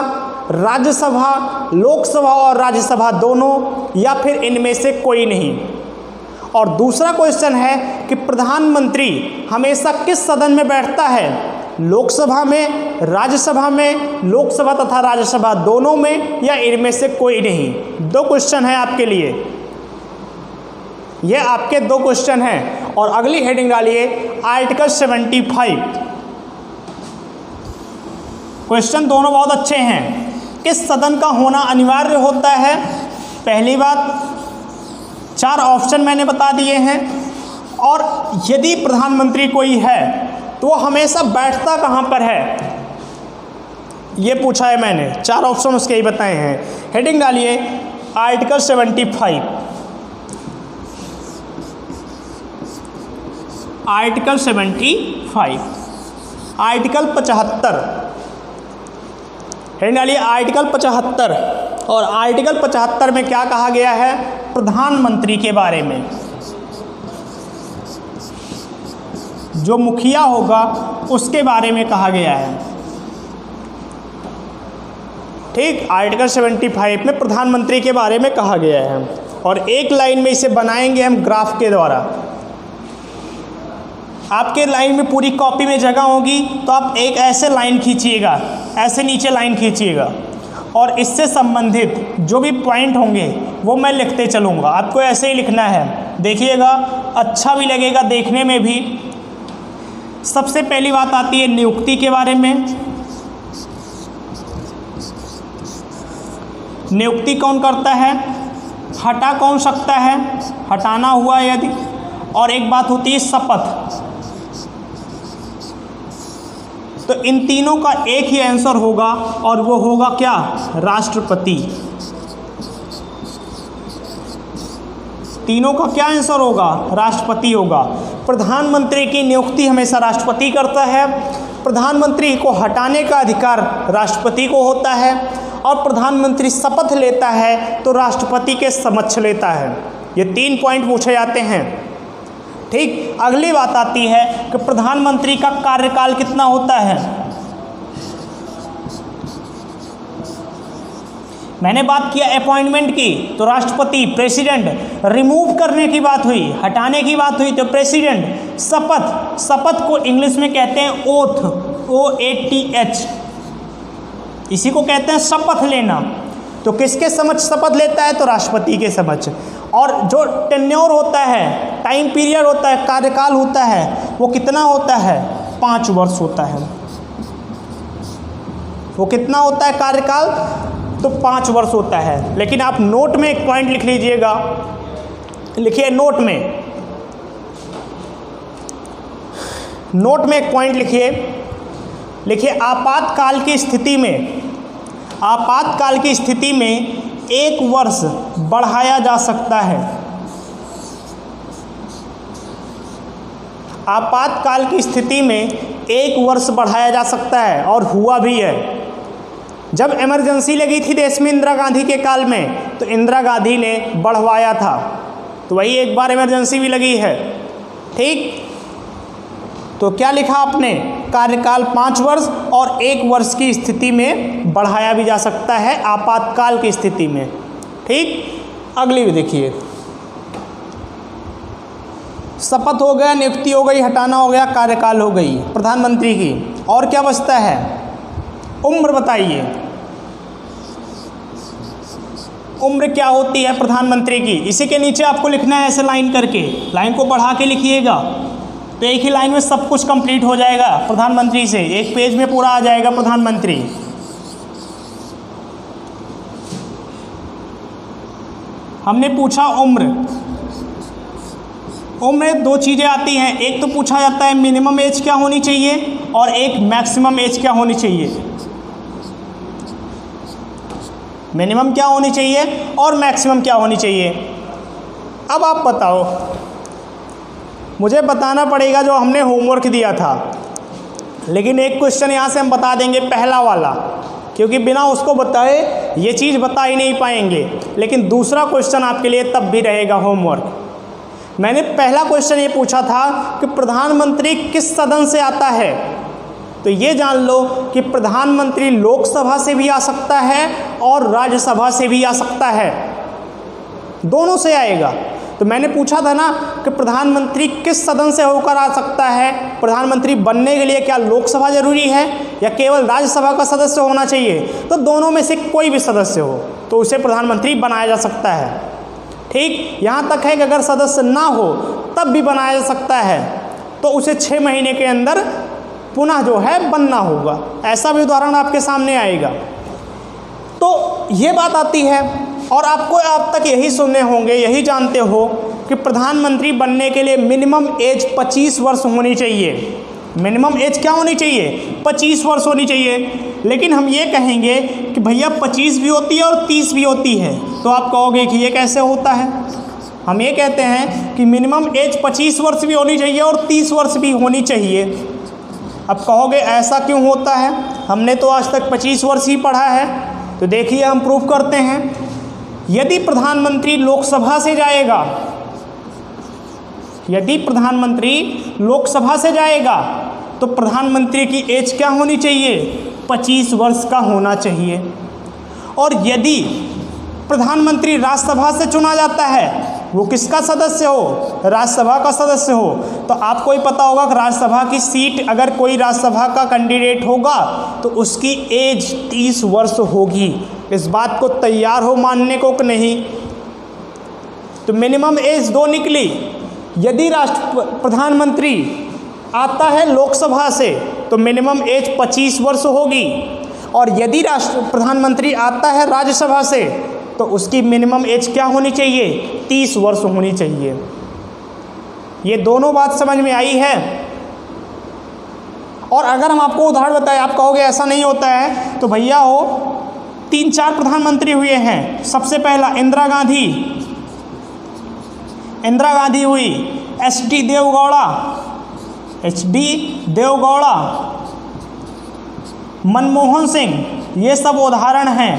राज्यसभा, लोकसभा और राज्यसभा दोनों, या फिर इनमें से कोई नहीं। और दूसरा क्वेश्चन है कि प्रधानमंत्री हमेशा किस सदन में बैठता है, लोकसभा में, राज्यसभा में, लोकसभा तथा राज्यसभा दोनों में, या इनमें से कोई नहीं। दो क्वेश्चन है आपके लिए, ये आपके दो क्वेश्चन हैं। और अगली हेडिंग डालिए आर्टिकल 75। क्वेश्चन दोनों बहुत अच्छे हैं। किस सदन का होना अनिवार्य होता है? पहली बात, 4 ऑप्शन मैंने बता दिए हैं। और यदि प्रधानमंत्री कोई है तो वो हमेशा बैठता कहाँ पर है, ये पूछा है मैंने। 4 ऑप्शन उसके ही बताए हैं। हेडिंग डालिए आर्टिकल 75। आर्टिकल 75, आर्टिकल 75, हेडिंग डालिए आर्टिकल 75। और आर्टिकल 75 में क्या कहा गया है? प्रधानमंत्री के बारे में। जो मुखिया होगा उसके बारे में कहा गया है। ठीक, आर्टिकल 75 में प्रधानमंत्री के बारे में कहा गया है। और एक लाइन में इसे बनाएंगे हम ग्राफ के द्वारा। आपके लाइन में पूरी कॉपी में जगह होगी तो आप एक ऐसे लाइन खींचिएगा, ऐसे नीचे लाइन खींचिएगा, और इससे संबंधित जो भी पॉइंट होंगे वो मैं लिखते चलूँगा। आपको ऐसे ही लिखना है, देखिएगा, अच्छा भी लगेगा देखने में भी। सबसे पहली बात आती है नियुक्ति के बारे में। नियुक्ति कौन करता है? हटा कौन सकता है, हटाना हुआ यदि, और एक बात होती है शपथ। तो इन तीनों का एक ही आंसर होगा और वो होगा क्या, राष्ट्रपति। तीनों का क्या आंसर होगा, राष्ट्रपति होगा। प्रधानमंत्री की नियुक्ति हमेशा राष्ट्रपति करता है, प्रधानमंत्री को हटाने का अधिकार राष्ट्रपति को होता है, और प्रधानमंत्री शपथ लेता है तो राष्ट्रपति के समक्ष लेता है। ये 3 पॉइंट पूछे जाते हैं। ठीक, अगली बात आती है कि प्रधानमंत्री का कार्यकाल कितना होता है। मैंने बात किया अपॉइंटमेंट की तो राष्ट्रपति, प्रेसिडेंट, रिमूव करने की बात हुई, हटाने की बात हुई तो प्रेसिडेंट, शपथ, शपथ को इंग्लिश में कहते हैं ओथ, OATH, इसी को कहते हैं शपथ लेना। तो किसके समक्ष शपथ लेता है, तो राष्ट्रपति के समक्ष। और जो टेन्योर होता है, टाइम पीरियड होता है, कार्यकाल होता है, वो कितना होता है, 5 वर्ष होता है। वो कितना होता है कार्यकाल, तो 5 वर्ष होता है। लेकिन आप नोट में एक पॉइंट लिख लीजिएगा, लिखिए नोट में, नोट में एक पॉइंट लिखिए, लिखिए आपातकाल की स्थिति में, आपातकाल की स्थिति में 1 वर्ष बढ़ाया जा सकता है। आपातकाल की स्थिति में 1 वर्ष बढ़ाया जा सकता है, और हुआ भी है। जब इमरजेंसी लगी थी देश में इंदिरा गांधी के काल में, तो इंदिरा गांधी ने बढ़वाया था, तो वही एक बार इमरजेंसी भी लगी है। ठीक, तो क्या लिखा आपने, कार्यकाल 5 वर्ष और 1 वर्ष की स्थिति में बढ़ाया भी जा सकता है आपातकाल की स्थिति में। ठीक, अगली भी देखिए, शपथ हो गया, नियुक्ति हो गई, हटाना हो गया, कार्यकाल हो गई प्रधानमंत्री की, और क्या बचता है, उम्र बताइए। उम्र क्या होती है प्रधानमंत्री की, इसी के नीचे आपको लिखना है ऐसे लाइन करके, लाइन को बढ़ा के लिखिएगा, तो एक ही लाइन में सब कुछ कंप्लीट हो जाएगा प्रधानमंत्री से, एक पेज में पूरा आ जाएगा प्रधानमंत्री। हमने पूछा उम्र, उम्र में 2 चीज़ें आती हैं, एक तो पूछा जाता है मिनिमम एज क्या होनी चाहिए और एक मैक्सिमम एज क्या होनी चाहिए। मिनिमम क्या होनी चाहिए और मैक्सिमम क्या होनी चाहिए। अब आप बताओ, मुझे बताना पड़ेगा जो हमने होमवर्क दिया था, लेकिन एक क्वेश्चन यहाँ से हम बता देंगे, पहला वाला, क्योंकि बिना उसको बताए ये चीज़ बता ही नहीं पाएंगे। लेकिन दूसरा क्वेश्चन आपके लिए तब भी रहेगा होमवर्क। मैंने पहला क्वेश्चन ये पूछा था कि प्रधानमंत्री किस सदन से आता है, तो ये जान लो कि प्रधानमंत्री लोकसभा से भी आ सकता है और राज्यसभा से भी आ सकता है, दोनों से आएगा। तो मैंने पूछा था ना कि प्रधानमंत्री किस सदन से होकर आ सकता है, प्रधानमंत्री बनने के लिए क्या लोकसभा जरूरी है या केवल राज्यसभा का सदस्य होना चाहिए, तो दोनों में से कोई भी सदस्य हो तो उसे प्रधानमंत्री बनाया जा सकता है। ठीक, यहाँ तक है कि अगर सदस्य ना हो तब भी बनाया जा सकता है, तो उसे 6 महीने के अंदर पुनः जो है बनना होगा। ऐसा भी उदाहरण आपके सामने आएगा। तो ये बात आती है, और आपको अब तक यही सुनने होंगे, यही जानते हो कि प्रधानमंत्री बनने के लिए मिनिमम एज 25 वर्ष होनी चाहिए। मिनिमम एज क्या होनी चाहिए, 25 वर्ष होनी चाहिए। लेकिन हम ये कहेंगे कि भैया 25 भी होती है और 30 भी होती है, तो आप कहोगे कि ये कैसे होता है। हम ये कहते हैं कि मिनिमम एज 25 वर्ष भी होनी चाहिए और 30 वर्ष भी होनी चाहिए। अब कहोगे ऐसा क्यों होता है, हमने तो आज तक 25 वर्ष ही पढ़ा है। तो देखिए हम प्रूफ करते हैं। यदि प्रधानमंत्री लोकसभा से जाएगा, यदि प्रधानमंत्री लोकसभा से जाएगा तो प्रधानमंत्री की एज क्या होनी चाहिए, 25 वर्ष का होना चाहिए। और यदि प्रधानमंत्री राज्यसभा से चुना जाता है, वो किसका सदस्य हो, राज्यसभा का सदस्य हो, तो आपको ही पता होगा कि राज्यसभा की सीट, अगर कोई राज्यसभा का कैंडिडेट होगा तो उसकी एज 30 वर्ष होगी। इस बात को तैयार हो मानने को कि नहीं। तो मिनिमम एज 2 निकली। यदि प्रधानमंत्री आता है लोकसभा से तो मिनिमम एज 25 वर्ष होगी, और यदि प्रधानमंत्री आता है राज्यसभा से तो उसकी मिनिमम एज क्या होनी चाहिए? 30 वर्ष होनी चाहिए। ये दोनों बात समझ में आई है। और अगर हम आपको उदाहरण बताएं, आप कहोगे ऐसा नहीं होता है, तो भैया हो 3-4 प्रधानमंत्री हुए हैं। सबसे पहला इंदिरा गांधी हुई, HD देवगौड़ा, मनमोहन सिंह, ये सब उदाहरण हैं।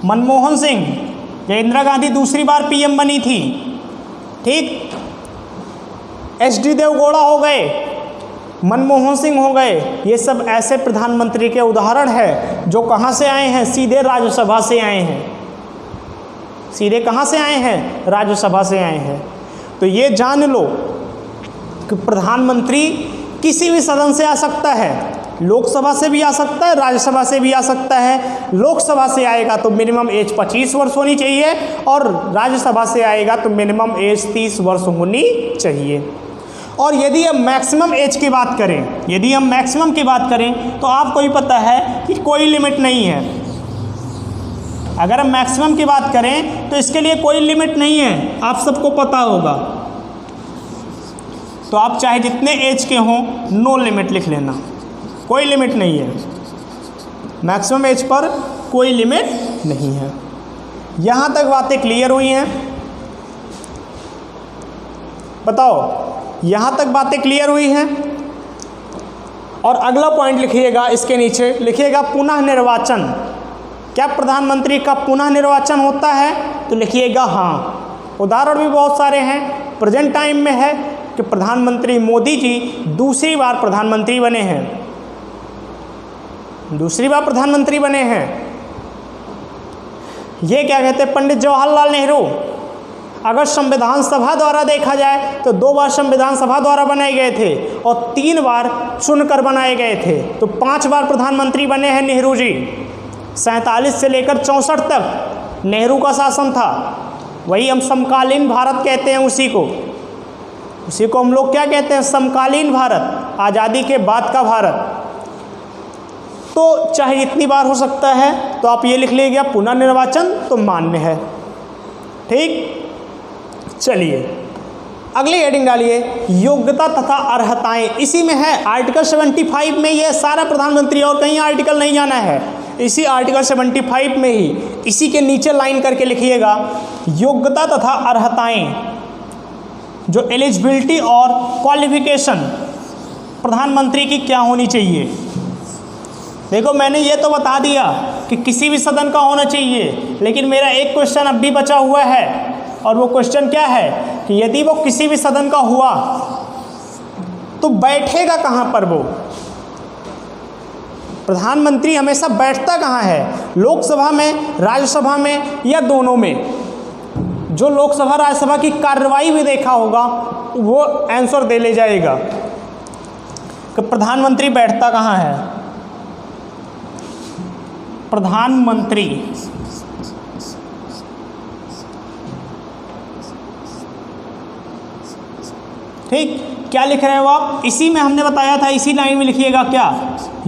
मनमोहन सिंह, ये इंदिरा गांधी दूसरी बार PM बनी थी, ठीक। HD देवगौड़ा हो गए, मनमोहन सिंह हो गए, ये सब ऐसे प्रधानमंत्री के उदाहरण हैं जो कहाँ से आए हैं? सीधे राज्यसभा से आए हैं। सीधे कहाँ से आए हैं? राज्यसभा से आए हैं। तो ये जान लो कि प्रधानमंत्री किसी भी सदन से आ सकता है, लोकसभा से भी आ सकता है, राज्यसभा से भी आ सकता है। लोकसभा से आएगा तो मिनिमम एज 25 वर्ष होनी चाहिए, और राज्यसभा से आएगा तो मिनिमम एज 30 वर्ष होनी चाहिए। और यदि हम मैक्सिमम एज की बात करें, तो आपको ही पता है कि कोई लिमिट नहीं है। अगर हम मैक्सिमम की बात करें तो इसके लिए कोई लिमिट नहीं है, आप सबको पता होगा। तो आप चाहे जितने एज के हों, नो लिमिट लिख लेना, कोई लिमिट नहीं है। मैक्सिमम एज पर कोई लिमिट नहीं है। यहाँ तक बातें क्लियर हुई हैं? बताओ, यहाँ तक बातें क्लियर हुई हैं? और अगला पॉइंट लिखिएगा, इसके नीचे लिखिएगा पुनः निर्वाचन। क्या प्रधानमंत्री का पुनः निर्वाचन होता है? तो लिखिएगा हाँ। उदाहरण भी बहुत सारे हैं। प्रेजेंट टाइम में है कि प्रधानमंत्री मोदी जी दूसरी बार प्रधानमंत्री बने हैं। ये क्या कहते हैं? पंडित जवाहरलाल नेहरू। अगर संविधान सभा द्वारा देखा जाए तो 2 बार संविधान सभा द्वारा बनाए गए थे और 3 बार चुनकर बनाए गए थे, तो 5 बार प्रधानमंत्री बने हैं नेहरू जी। 47 से लेकर 64 तक नेहरू का शासन था। वही हम समकालीन भारत कहते हैं, उसी को हम लोग क्या कहते हैं? समकालीन भारत, आज़ादी के बाद का भारत। तो चाहे जितनी बार हो सकता है, तो आप ये लिख लीजिएगा पुनः निर्वाचन तो मान्य है, ठीक। चलिए अगली हेडिंग डालिए, योग्यता तथा अर्हताएं। इसी में है आर्टिकल 75 में, ये सारा प्रधानमंत्री, और कहीं आर्टिकल नहीं जाना है, इसी आर्टिकल 75 में ही, इसी के नीचे लाइन करके लिखिएगा योग्यता तथा अर्हताएं, जो एलिजिबिलिटी और क्वालिफिकेशन प्रधानमंत्री की क्या होनी चाहिए। देखो, मैंने ये तो बता दिया कि किसी भी सदन का होना चाहिए, लेकिन मेरा एक क्वेश्चन अब भी बचा हुआ है, और वो क्वेश्चन क्या है कि यदि वो किसी भी सदन का हुआ तो बैठेगा कहाँ पर? वो प्रधानमंत्री हमेशा बैठता कहाँ है? लोकसभा में, राज्यसभा में, या दोनों में? जो लोकसभा राज्यसभा की कार्रवाई भी देखा होगा वो आंसर दे ले जाएगा कि प्रधानमंत्री बैठता कहाँ है। प्रधानमंत्री ठीक, क्या लिख रहे हो आप? इसी में हमने बताया था, इसी लाइन में लिखिएगा क्या?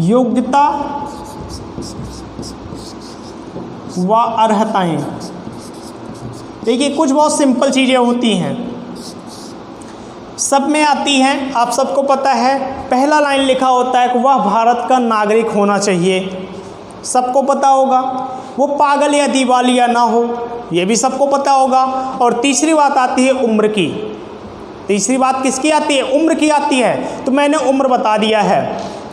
योग्यता व अर्हताएं। देखिए, कुछ बहुत सिंपल चीज़ें होती हैं, सब में आती हैं, आप सबको पता है। पहला लाइन लिखा होता है कि वह भारत का नागरिक होना चाहिए, सबको पता होगा। वो पागल या दिवालिया ना हो, ये भी सबको पता होगा। और तीसरी बात आती है उम्र की। तीसरी बात किसकी आती है? उम्र की आती है। तो मैंने उम्र बता दिया है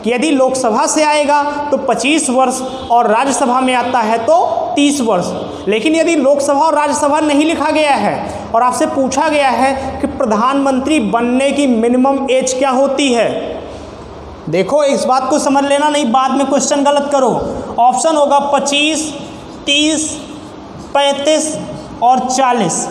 कि यदि लोकसभा से आएगा तो 25 वर्ष, और राज्यसभा में आता है तो 30 वर्ष। लेकिन यदि लोकसभा और राज्यसभा नहीं लिखा गया है और आपसे पूछा गया है कि प्रधानमंत्री बनने की मिनिमम एज क्या होती है, देखो इस बात को समझ लेना, नहीं बाद में क्वेश्चन गलत करो। ऑप्शन होगा 25, 30, 35 और 40।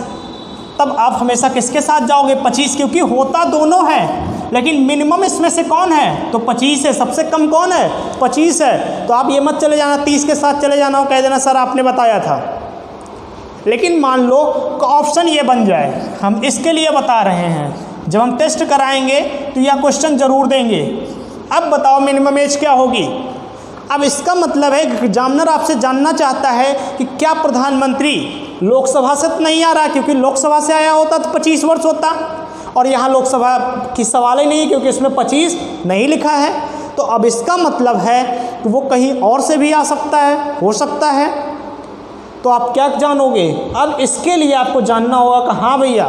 तब आप हमेशा किसके साथ जाओगे? 25, क्योंकि होता दोनों है, लेकिन मिनिमम इसमें से कौन है? तो 25 है। सबसे कम कौन है? 25 है। तो आप ये मत चले जाना 30 के साथ चले जाना और कह देना सर आपने बताया था। लेकिन मान लो ऑप्शन ये बन जाए, हम इसके लिए बता रहे हैं, जब हम टेस्ट कराएंगे तो यह क्वेश्चन जरूर देंगे। अब बताओ मिनिमम एज क्या होगी? अब इसका मतलब है कि एग्जामिनर आपसे जानना चाहता है कि क्या प्रधानमंत्री लोकसभा से तो नहीं आ रहा, क्योंकि लोकसभा से आया होता तो 25 वर्ष होता, और यहाँ लोकसभा की सवाल ही नहीं, क्योंकि इसमें 25 नहीं लिखा है। तो अब इसका मतलब है कि वो कहीं और से भी आ सकता है, हो सकता है। तो आप क्या जानोगे? अब इसके लिए आपको जानना होगा कि हाँ भैया,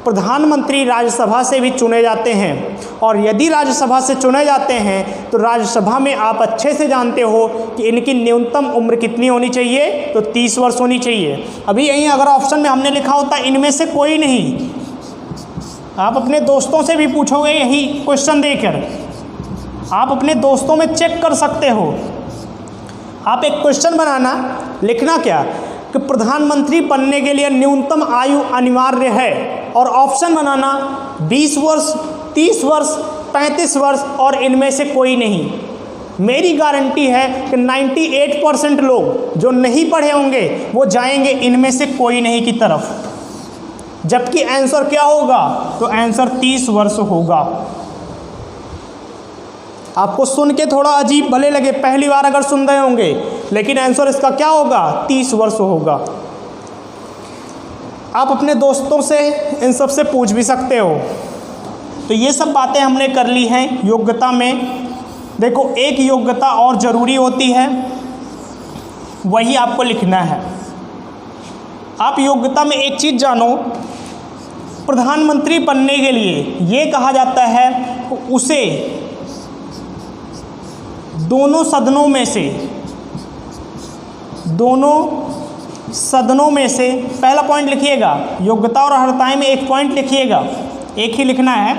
प्रधानमंत्री राज्यसभा से भी चुने जाते हैं, और यदि राज्यसभा से चुने जाते हैं तो राज्यसभा में आप अच्छे से जानते हो कि इनकी न्यूनतम उम्र कितनी होनी चाहिए, तो 30 वर्ष होनी चाहिए। अभी यहीं अगर ऑप्शन में हमने लिखा होता इनमें से कोई नहीं, आप अपने दोस्तों से भी पूछोगे यही क्वेश्चन देकर, आप अपने दोस्तों में चेक कर सकते हो। आप एक क्वेश्चन बनाना, लिखना क्या कि प्रधानमंत्री बनने के लिए न्यूनतम आयु अनिवार्य है, और ऑप्शन बनाना 20 वर्ष, 30 वर्ष, 35 वर्ष और इनमें से कोई नहीं। मेरी गारंटी है कि 98% लोग जो नहीं पढ़े होंगे वो जाएंगे इनमें से कोई नहीं की तरफ, जबकि आंसर क्या होगा? तो आंसर 30 वर्ष होगा। आपको सुन के थोड़ा अजीब भले लगे, पहली बार अगर सुन रहे होंगे, लेकिन आंसर इसका क्या होगा? 30 वर्ष होगा। आप अपने दोस्तों से इन सब से पूछ भी सकते हो। तो ये सब बातें हमने कर ली हैं योग्यता में। देखो, एक योग्यता और ज़रूरी होती है, वही आपको लिखना है। आप योग्यता में एक चीज़ जानो, प्रधानमंत्री बनने के लिए ये कहा जाता है उसे दोनों सदनों में से पहला पॉइंट लिखिएगा, योग्यता और अर्हताएं में एक पॉइंट लिखिएगा, एक ही लिखना है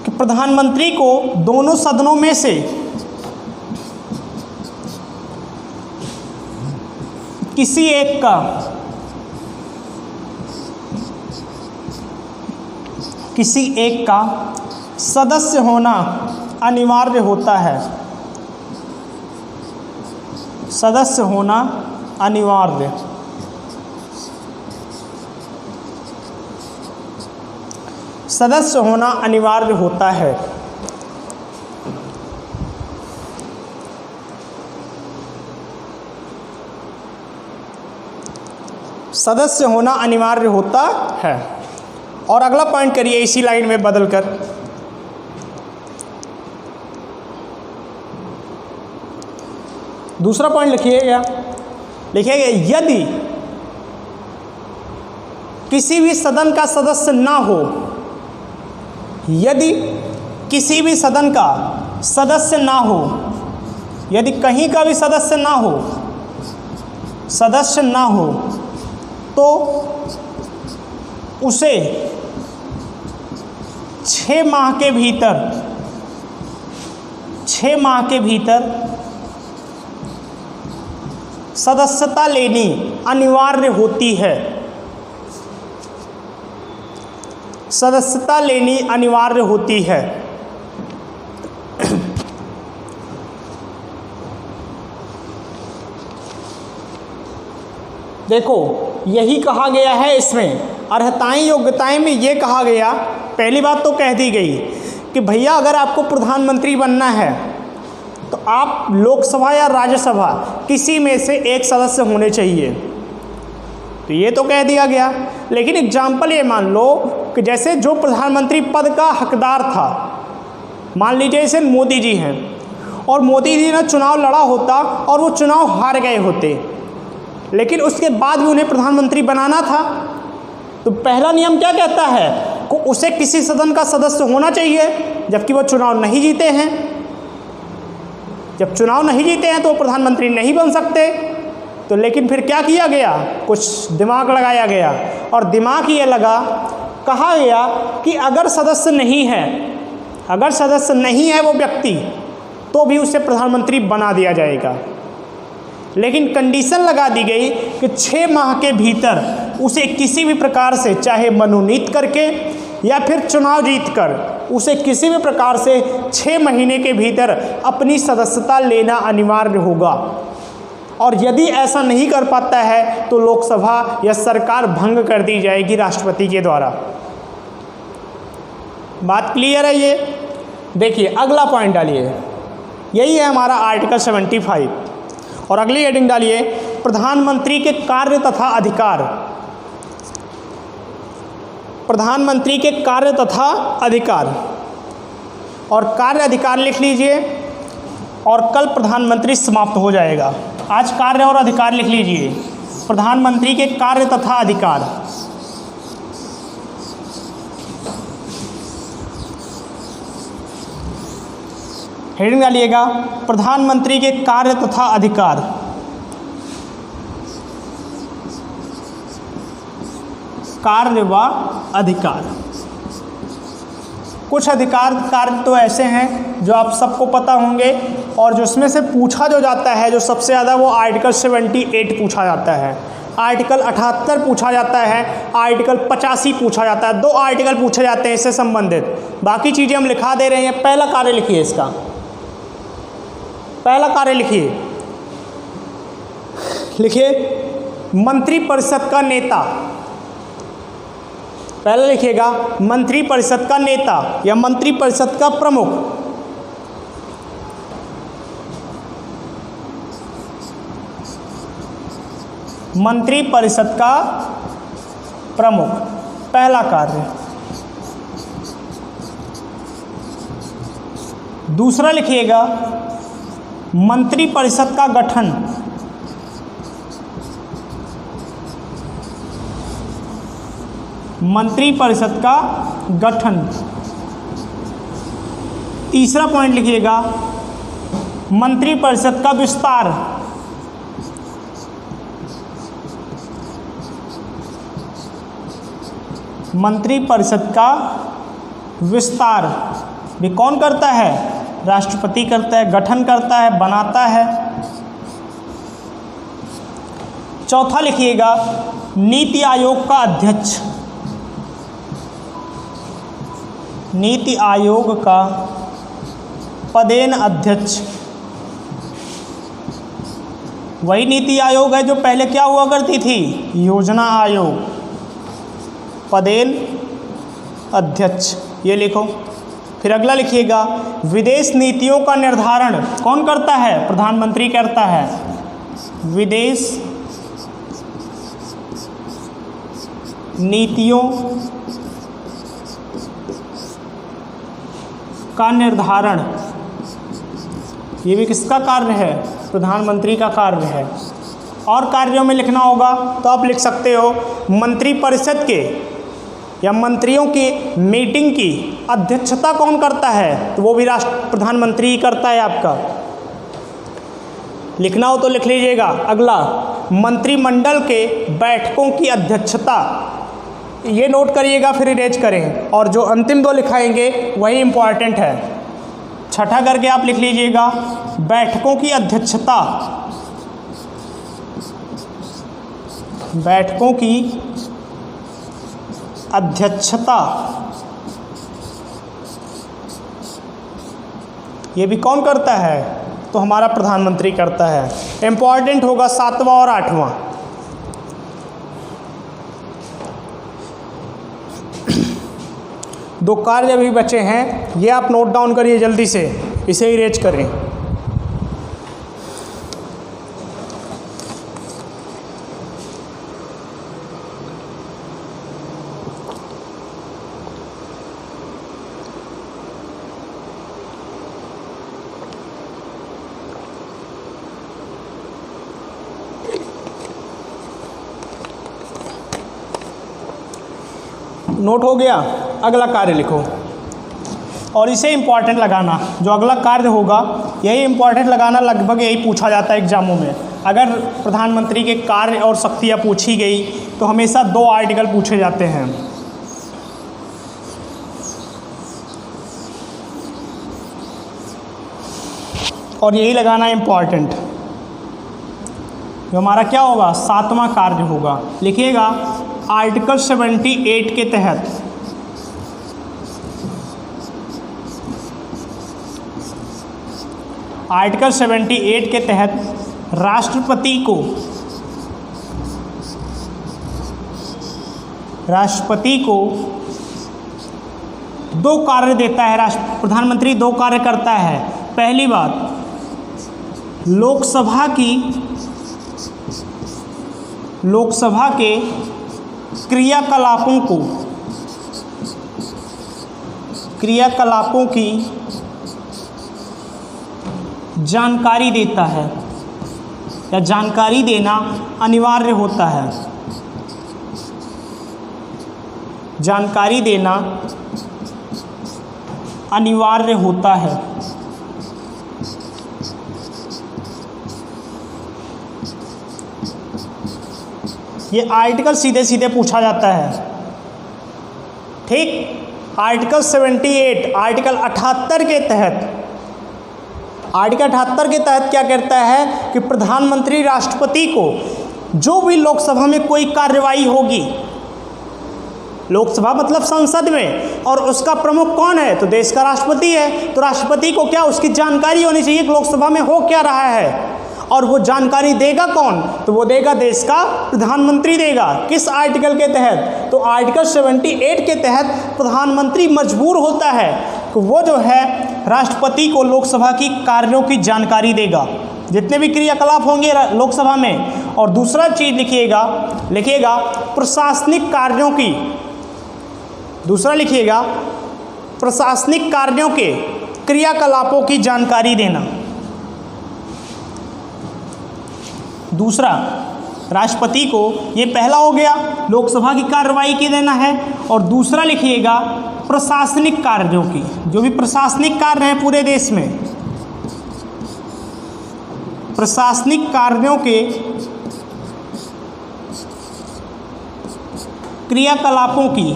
कि प्रधानमंत्री को दोनों सदनों में से किसी एक का सदस्य होना अनिवार्य होता है। सदस्य होना अनिवार्य। सदस्य होना अनिवार्य होता है। सदस्य होना अनिवार्य होता है। और अगला पॉइंट करिए इसी लाइन में बदलकर, दूसरा पॉइंट लिखिएगा यदि किसी भी सदन का सदस्य ना हो, यदि किसी भी सदन का सदस्य ना हो, यदि कहीं का भी सदस्य ना हो तो उसे 6 माह के भीतर सदस्यता लेनी अनिवार्य होती है। सदस्यता लेनी अनिवार्य होती है। देखो, यही कहा गया है इसमें अर्हताएं योग्यताएं में ये कहा गया, पहली बात तो कह दी गई कि भैया अगर आपको प्रधानमंत्री बनना है तो आप लोकसभा या राज्यसभा किसी में से एक सदस्य होने चाहिए, तो ये तो कह दिया गया। लेकिन एग्जाम्पल ये मान लो कि जैसे जो प्रधानमंत्री पद का हकदार था, मान लीजिए जैसे मोदी जी हैं, और मोदी जी ने चुनाव लड़ा होता और वो चुनाव हार गए होते, लेकिन उसके बाद भी उन्हें प्रधानमंत्री बनाना था, तो पहला नियम क्या कहता है कि उसे किसी सदन का सदस्य होना चाहिए, जबकि वो चुनाव नहीं जीते हैं। जब चुनाव नहीं जीते हैं तो वो प्रधानमंत्री नहीं बन सकते। तो लेकिन फिर क्या किया गया, कुछ दिमाग लगाया गया, और दिमाग ये लगा, कहा गया कि अगर सदस्य नहीं है वो व्यक्ति, तो भी उसे प्रधानमंत्री बना दिया जाएगा। लेकिन कंडीशन लगा दी गई कि 6 माह के भीतर उसे किसी भी प्रकार से, चाहे मनोनीत करके या फिर चुनाव जीतकर, उसे किसी भी प्रकार से 6 महीने के भीतर अपनी सदस्यता लेना अनिवार्य होगा। और यदि ऐसा नहीं कर पाता है तो लोकसभा या सरकार भंग कर दी जाएगी राष्ट्रपति के द्वारा। बात क्लियर है ये? देखिए अगला पॉइंट डालिए, यही है हमारा आर्टिकल 75। और अगली हेडिंग डालिए, प्रधानमंत्री के कार्य तथा अधिकार। प्रधानमंत्री के कार्य तथा अधिकार, और कार्य अधिकार लिख लीजिए, और कल प्रधानमंत्री समाप्त हो जाएगा। आज कार्य और अधिकार लिख लीजिए, प्रधानमंत्री के कार्य तथा अधिकार। हेडिंग डालिएगा, प्रधानमंत्री के कार्य तथा अधिकार। कार्य व अधिकार। कुछ अधिकार कार्य तो ऐसे हैं जो आप सबको पता होंगे, और जो उसमें से पूछा जो जाता है जो सबसे ज़्यादा, वो आर्टिकल 78 पूछा जाता है, आर्टिकल 78 पूछा जाता है, आर्टिकल 85 पूछा जाता है। 2 आर्टिकल पूछे जाते हैं इससे संबंधित। बाकी चीज़ें हम लिखा दे रहे हैं। पहला कार्य लिखिए, इसका पहला कार्य लिखिए मंत्रिपरिषद का नेता। पहले लिखिएगा मंत्रिपरिषद का नेता या मंत्रिपरिषद का प्रमुख। मंत्रिपरिषद का प्रमुख, पहला कार्य। दूसरा लिखिएगा मंत्रिपरिषद का गठन। मंत्रिपरिषद का गठन। तीसरा पॉइंट लिखिएगा मंत्रिपरिषद का विस्तार। मंत्रिपरिषद का विस्तार भी कौन करता है? राष्ट्रपति करता है, गठन करता है, बनाता है। चौथा लिखिएगा नीति आयोग का अध्यक्ष। नीति आयोग का पदेन अध्यक्ष। वही नीति आयोग है जो पहले क्या हुआ करती थी? योजना आयोग। पदेन अध्यक्ष, ये लिखो। फिर अगला लिखिएगा विदेश नीतियों का निर्धारण कौन करता है? प्रधानमंत्री करता है। विदेश नीतियों का निर्धारण, ये भी किसका कार्य है? प्रधानमंत्री का कार्य है। और कार्यों में लिखना होगा तो आप लिख सकते हो मंत्रिपरिषद के या मंत्रियों की मीटिंग की अध्यक्षता कौन करता है? तो वो भी प्रधानमंत्री ही करता है। आपका लिखना हो तो लिख लीजिएगा। अगला मंत्रिमंडल के बैठकों की अध्यक्षता, ये नोट करिएगा फिर इरेज करें। और जो अंतिम 2 लिखाएंगे वही इम्पॉर्टेंट है। छठा करके आप लिख लीजिएगा बैठकों की अध्यक्षता। बैठकों की अध्यक्षता, ये भी कौन करता है? तो हमारा प्रधानमंत्री करता है। इम्पॉर्टेंट होगा 7वां और 8वां। दो कार्य भी बचे हैं, ये आप नोट डाउन करिए जल्दी से, इसे इरेज करें। नोट हो गया। अगला कार्य लिखो और इसे इम्पॉर्टेंट लगाना। जो अगला कार्य होगा यही इम्पॉर्टेंट लगाना, लगभग यही पूछा जाता है एग्जामों में। अगर प्रधानमंत्री के कार्य और शक्तियाँ पूछी गई तो हमेशा 2 आर्टिकल पूछे जाते हैं। और यही लगाना इम्पॉर्टेंट। जो हमारा क्या होगा? 7वां कार्य होगा। लिखिएगा आर्टिकल 78 के तहत आर्टिकल 78 के तहत राष्ट्रपति को 2 कार्य देता है। प्रधानमंत्री 2 कार्य करता है। पहली बात, लोकसभा के क्रियाकलापों की जानकारी देता है या जानकारी देना अनिवार्य होता है। जानकारी देना अनिवार्य होता है। ये आर्टिकल सीधे सीधे पूछा जाता है। ठीक, आर्टिकल 78, आर्टिकल 78 के तहत, आर्टिकल 78 के तहत क्या कहता है कि प्रधानमंत्री राष्ट्रपति को जो भी लोकसभा में कोई कार्यवाही होगी, लोकसभा मतलब संसद में, और उसका प्रमुख कौन है, तो देश का राष्ट्रपति है, तो राष्ट्रपति को क्या उसकी जानकारी होनी चाहिए कि लोकसभा में हो क्या रहा है। और वो जानकारी देगा कौन, तो वो देगा देश का प्रधानमंत्री देगा। किस आर्टिकल के तहत, तो आर्टिकल 78 के तहत प्रधानमंत्री मजबूर होता है कि वो जो है राष्ट्रपति को लोकसभा की कार्यों की जानकारी देगा, जितने भी क्रियाकलाप होंगे लोकसभा में। और दूसरा चीज़ लिखिएगा प्रशासनिक कार्यों की, दूसरा लिखिएगा प्रशासनिक कार्यों के क्रियाकलापों की जानकारी देना। दूसरा, राष्ट्रपति को, ये पहला हो गया लोकसभा की कार्रवाई की देना है, और दूसरा लिखिएगा प्रशासनिक कार्यों की, जो भी प्रशासनिक कार्य हैं पूरे देश में, प्रशासनिक कार्यों के क्रियाकलापों की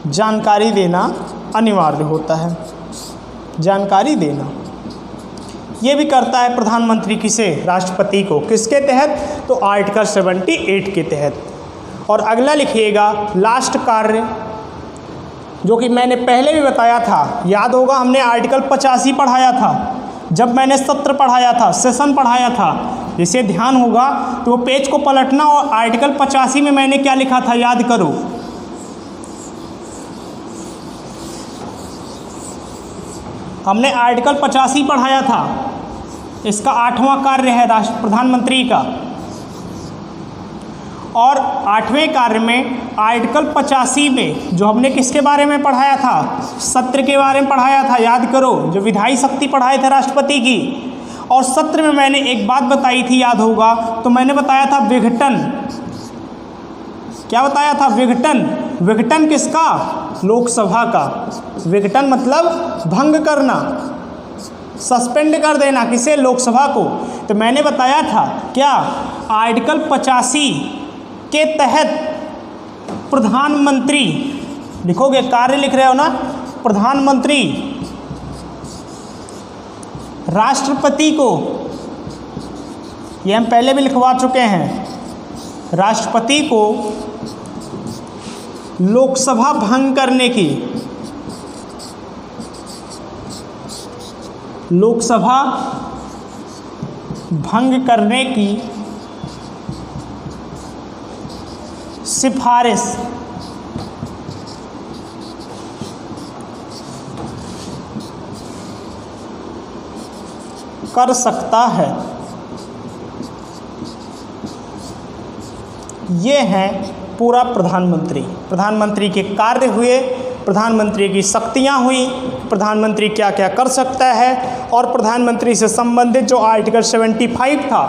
जानकारी देना अनिवार्य होता है। जानकारी देना ये भी करता है प्रधानमंत्री किसे, राष्ट्रपति को, किसके तहत, तो आर्टिकल 78 के तहत। और अगला लिखिएगा लास्ट कार्य, जो कि मैंने पहले भी बताया था, याद होगा हमने आर्टिकल 85 पढ़ाया था जब मैंने सत्र पढ़ाया था, सेशन पढ़ाया था। जिसे ध्यान होगा तो वो पेज को पलटना, और आर्टिकल 85 में मैंने क्या लिखा था याद करो। हमने आर्टिकल 85 पढ़ाया था, इसका 8वां कार्य है प्रधानमंत्री का। और 8वें कार्य में आर्टिकल 85 में जो हमने किसके बारे में पढ़ाया था, सत्र के बारे में पढ़ाया था, याद करो, जो विधायी शक्ति पढ़ाए थे राष्ट्रपति की। और सत्र में मैंने एक बात बताई थी, याद होगा, तो मैंने बताया था विघटन। क्या बताया था, विघटन। विघटन किसका, लोकसभा का। विघटन मतलब भंग करना, सस्पेंड कर देना, किसे, लोकसभा को। तो मैंने बताया था क्या, आर्टिकल 85 के तहत प्रधानमंत्री, लिखोगे कार्य लिख रहे हो ना, प्रधानमंत्री राष्ट्रपति को, ये हम पहले भी लिखवा चुके हैं, राष्ट्रपति को लोकसभा भंग करने की, लोकसभा भंग करने की सिफारिश कर सकता है। ये है पूरा प्रधानमंत्री के कार्य हुए, प्रधानमंत्री की शक्तियाँ हुई, प्रधानमंत्री क्या क्या कर सकता है, और प्रधानमंत्री से संबंधित जो आर्टिकल 75 था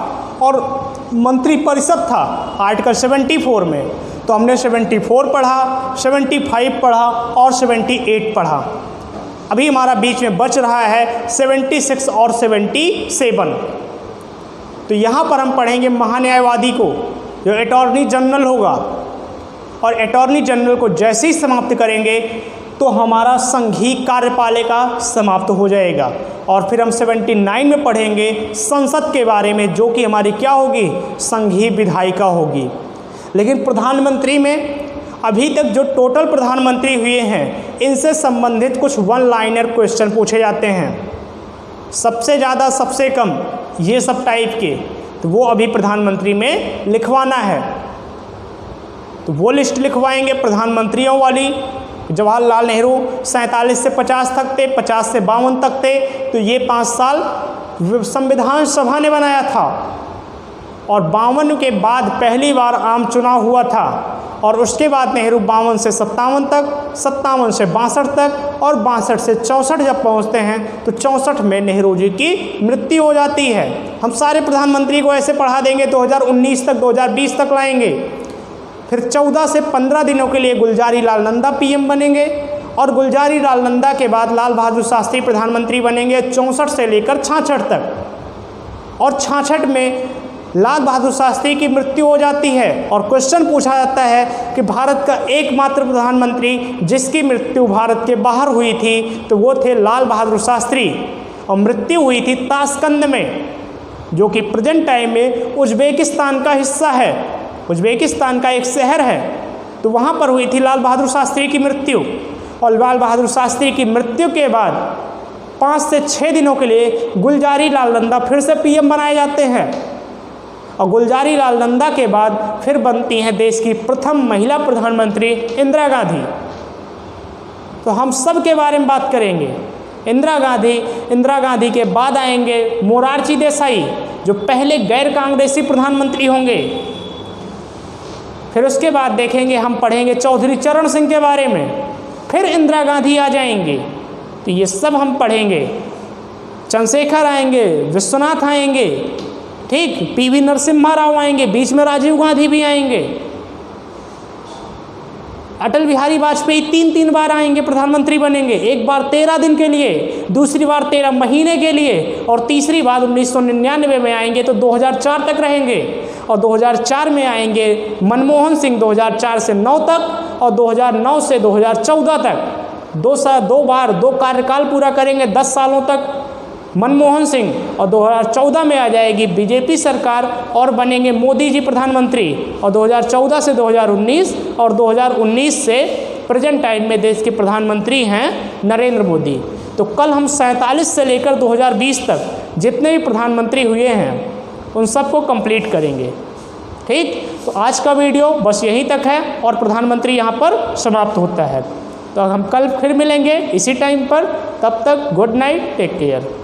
और मंत्रिपरिषद था आर्टिकल 74 में, तो हमने 74 पढ़ा, 75 पढ़ा और 78 पढ़ा। अभी हमारा बीच में बच रहा है 76 और 77। तो यहाँ पर हम पढ़ेंगे महान्यायवादी को, जो अटॉर्नी जनरल होगा, और अटॉर्नी जनरल को जैसे ही समाप्त करेंगे तो हमारा संघीय कार्यपालिका समाप्त हो जाएगा। और फिर हम 79 में पढ़ेंगे संसद के बारे में, जो कि हमारी क्या होगी, संघीय विधायिका होगी। लेकिन प्रधानमंत्री में अभी तक जो टोटल प्रधानमंत्री हुए हैं, इनसे संबंधित कुछ वन लाइनर क्वेश्चन पूछे जाते हैं, सबसे ज़्यादा सबसे कम, ये सब टाइप के, तो वो अभी प्रधानमंत्री में लिखवाना है। तो वो लिस्ट लिखवाएंगे प्रधानमंत्रियों वाली। जवाहरलाल नेहरू 47 से 50 तक थे, 50 से 52 तक थे, तो ये 5 साल संविधान सभा ने बनाया था। और 52 के बाद पहली बार आम चुनाव हुआ था। और उसके बाद नेहरू 52 से 57 तक, 57 से 62 तक और 62 से 64 जब पहुंचते हैं तो 64 में नेहरू जी की मृत्यु हो जाती है। हम सारे प्रधानमंत्री को ऐसे पढ़ा देंगे 2019 तक, 2020 तक लाएंगे। फिर 14 से 15 दिनों के लिए गुलजारी लाल नंदा पीएम बनेंगे और गुलजारी लाल नंदा के बाद लाल बहादुर शास्त्री प्रधानमंत्री बनेंगे 64 से लेकर 66 तक। और 66 में लाल बहादुर शास्त्री की मृत्यु हो जाती है। और क्वेश्चन पूछा जाता है कि भारत का एकमात्र प्रधानमंत्री जिसकी मृत्यु भारत के बाहर हुई थी तो वो थे लाल बहादुर शास्त्री। और मृत्यु हुई थी ताशकंद में, जो कि प्रेजेंट टाइम में उज्बेकिस्तान का हिस्सा है, उज्बेकिस्तान का एक शहर है। तो वहाँ पर हुई थी लाल बहादुर शास्त्री की मृत्यु। और लाल बहादुर शास्त्री की मृत्यु के बाद 5 से 6 दिनों के लिए गुलजारी लाल नंदा फिर से पीएम बनाए जाते हैं। और गुलजारी लाल नंदा के बाद फिर बनती हैं देश की प्रथम महिला प्रधानमंत्री इंदिरा गांधी। तो हम सब के बारे में बात करेंगे। इंदिरा गांधी के बाद आएंगे मोरारजी देसाई, जो पहले गैर कांग्रेसी प्रधानमंत्री होंगे। फिर उसके बाद देखेंगे, हम पढ़ेंगे चौधरी चरण सिंह के बारे में। फिर इंदिरा गांधी आ जाएंगे, तो ये सब हम पढ़ेंगे। चंद्रशेखर आएंगे, विश्वनाथ आएंगे, ठीक, पीवी नरसिम्हा राव आएंगे, बीच में राजीव गांधी भी आएंगे। अटल बिहारी वाजपेयी 3 बार आएंगे, प्रधानमंत्री बनेंगे। एक बार 13 दिन के लिए, दूसरी बार 13 महीने के लिए और तीसरी बार 1999 में आएंगे तो 2004 तक रहेंगे। और 2004 में आएंगे मनमोहन सिंह 2004 से 9 तक और 2009 से 2014 तक। 2 बार 2 कार्यकाल पूरा करेंगे 10 सालों तक मनमोहन सिंह। और 2014 में आ जाएगी बीजेपी सरकार और बनेंगे मोदी जी प्रधानमंत्री। और 2014 से 2019 और 2019 से प्रेजेंट टाइम में देश के प्रधानमंत्री हैं नरेंद्र मोदी। तो कल हम 47 से लेकर 2020 तक जितने भी प्रधानमंत्री हुए हैं उन सबको कंप्लीट करेंगे। ठीक, तो आज का वीडियो बस यहीं तक है और प्रधानमंत्री यहाँ पर समाप्त होता है। तो हम कल फिर मिलेंगे इसी टाइम पर। तब तक गुड नाइट, टेक केयर।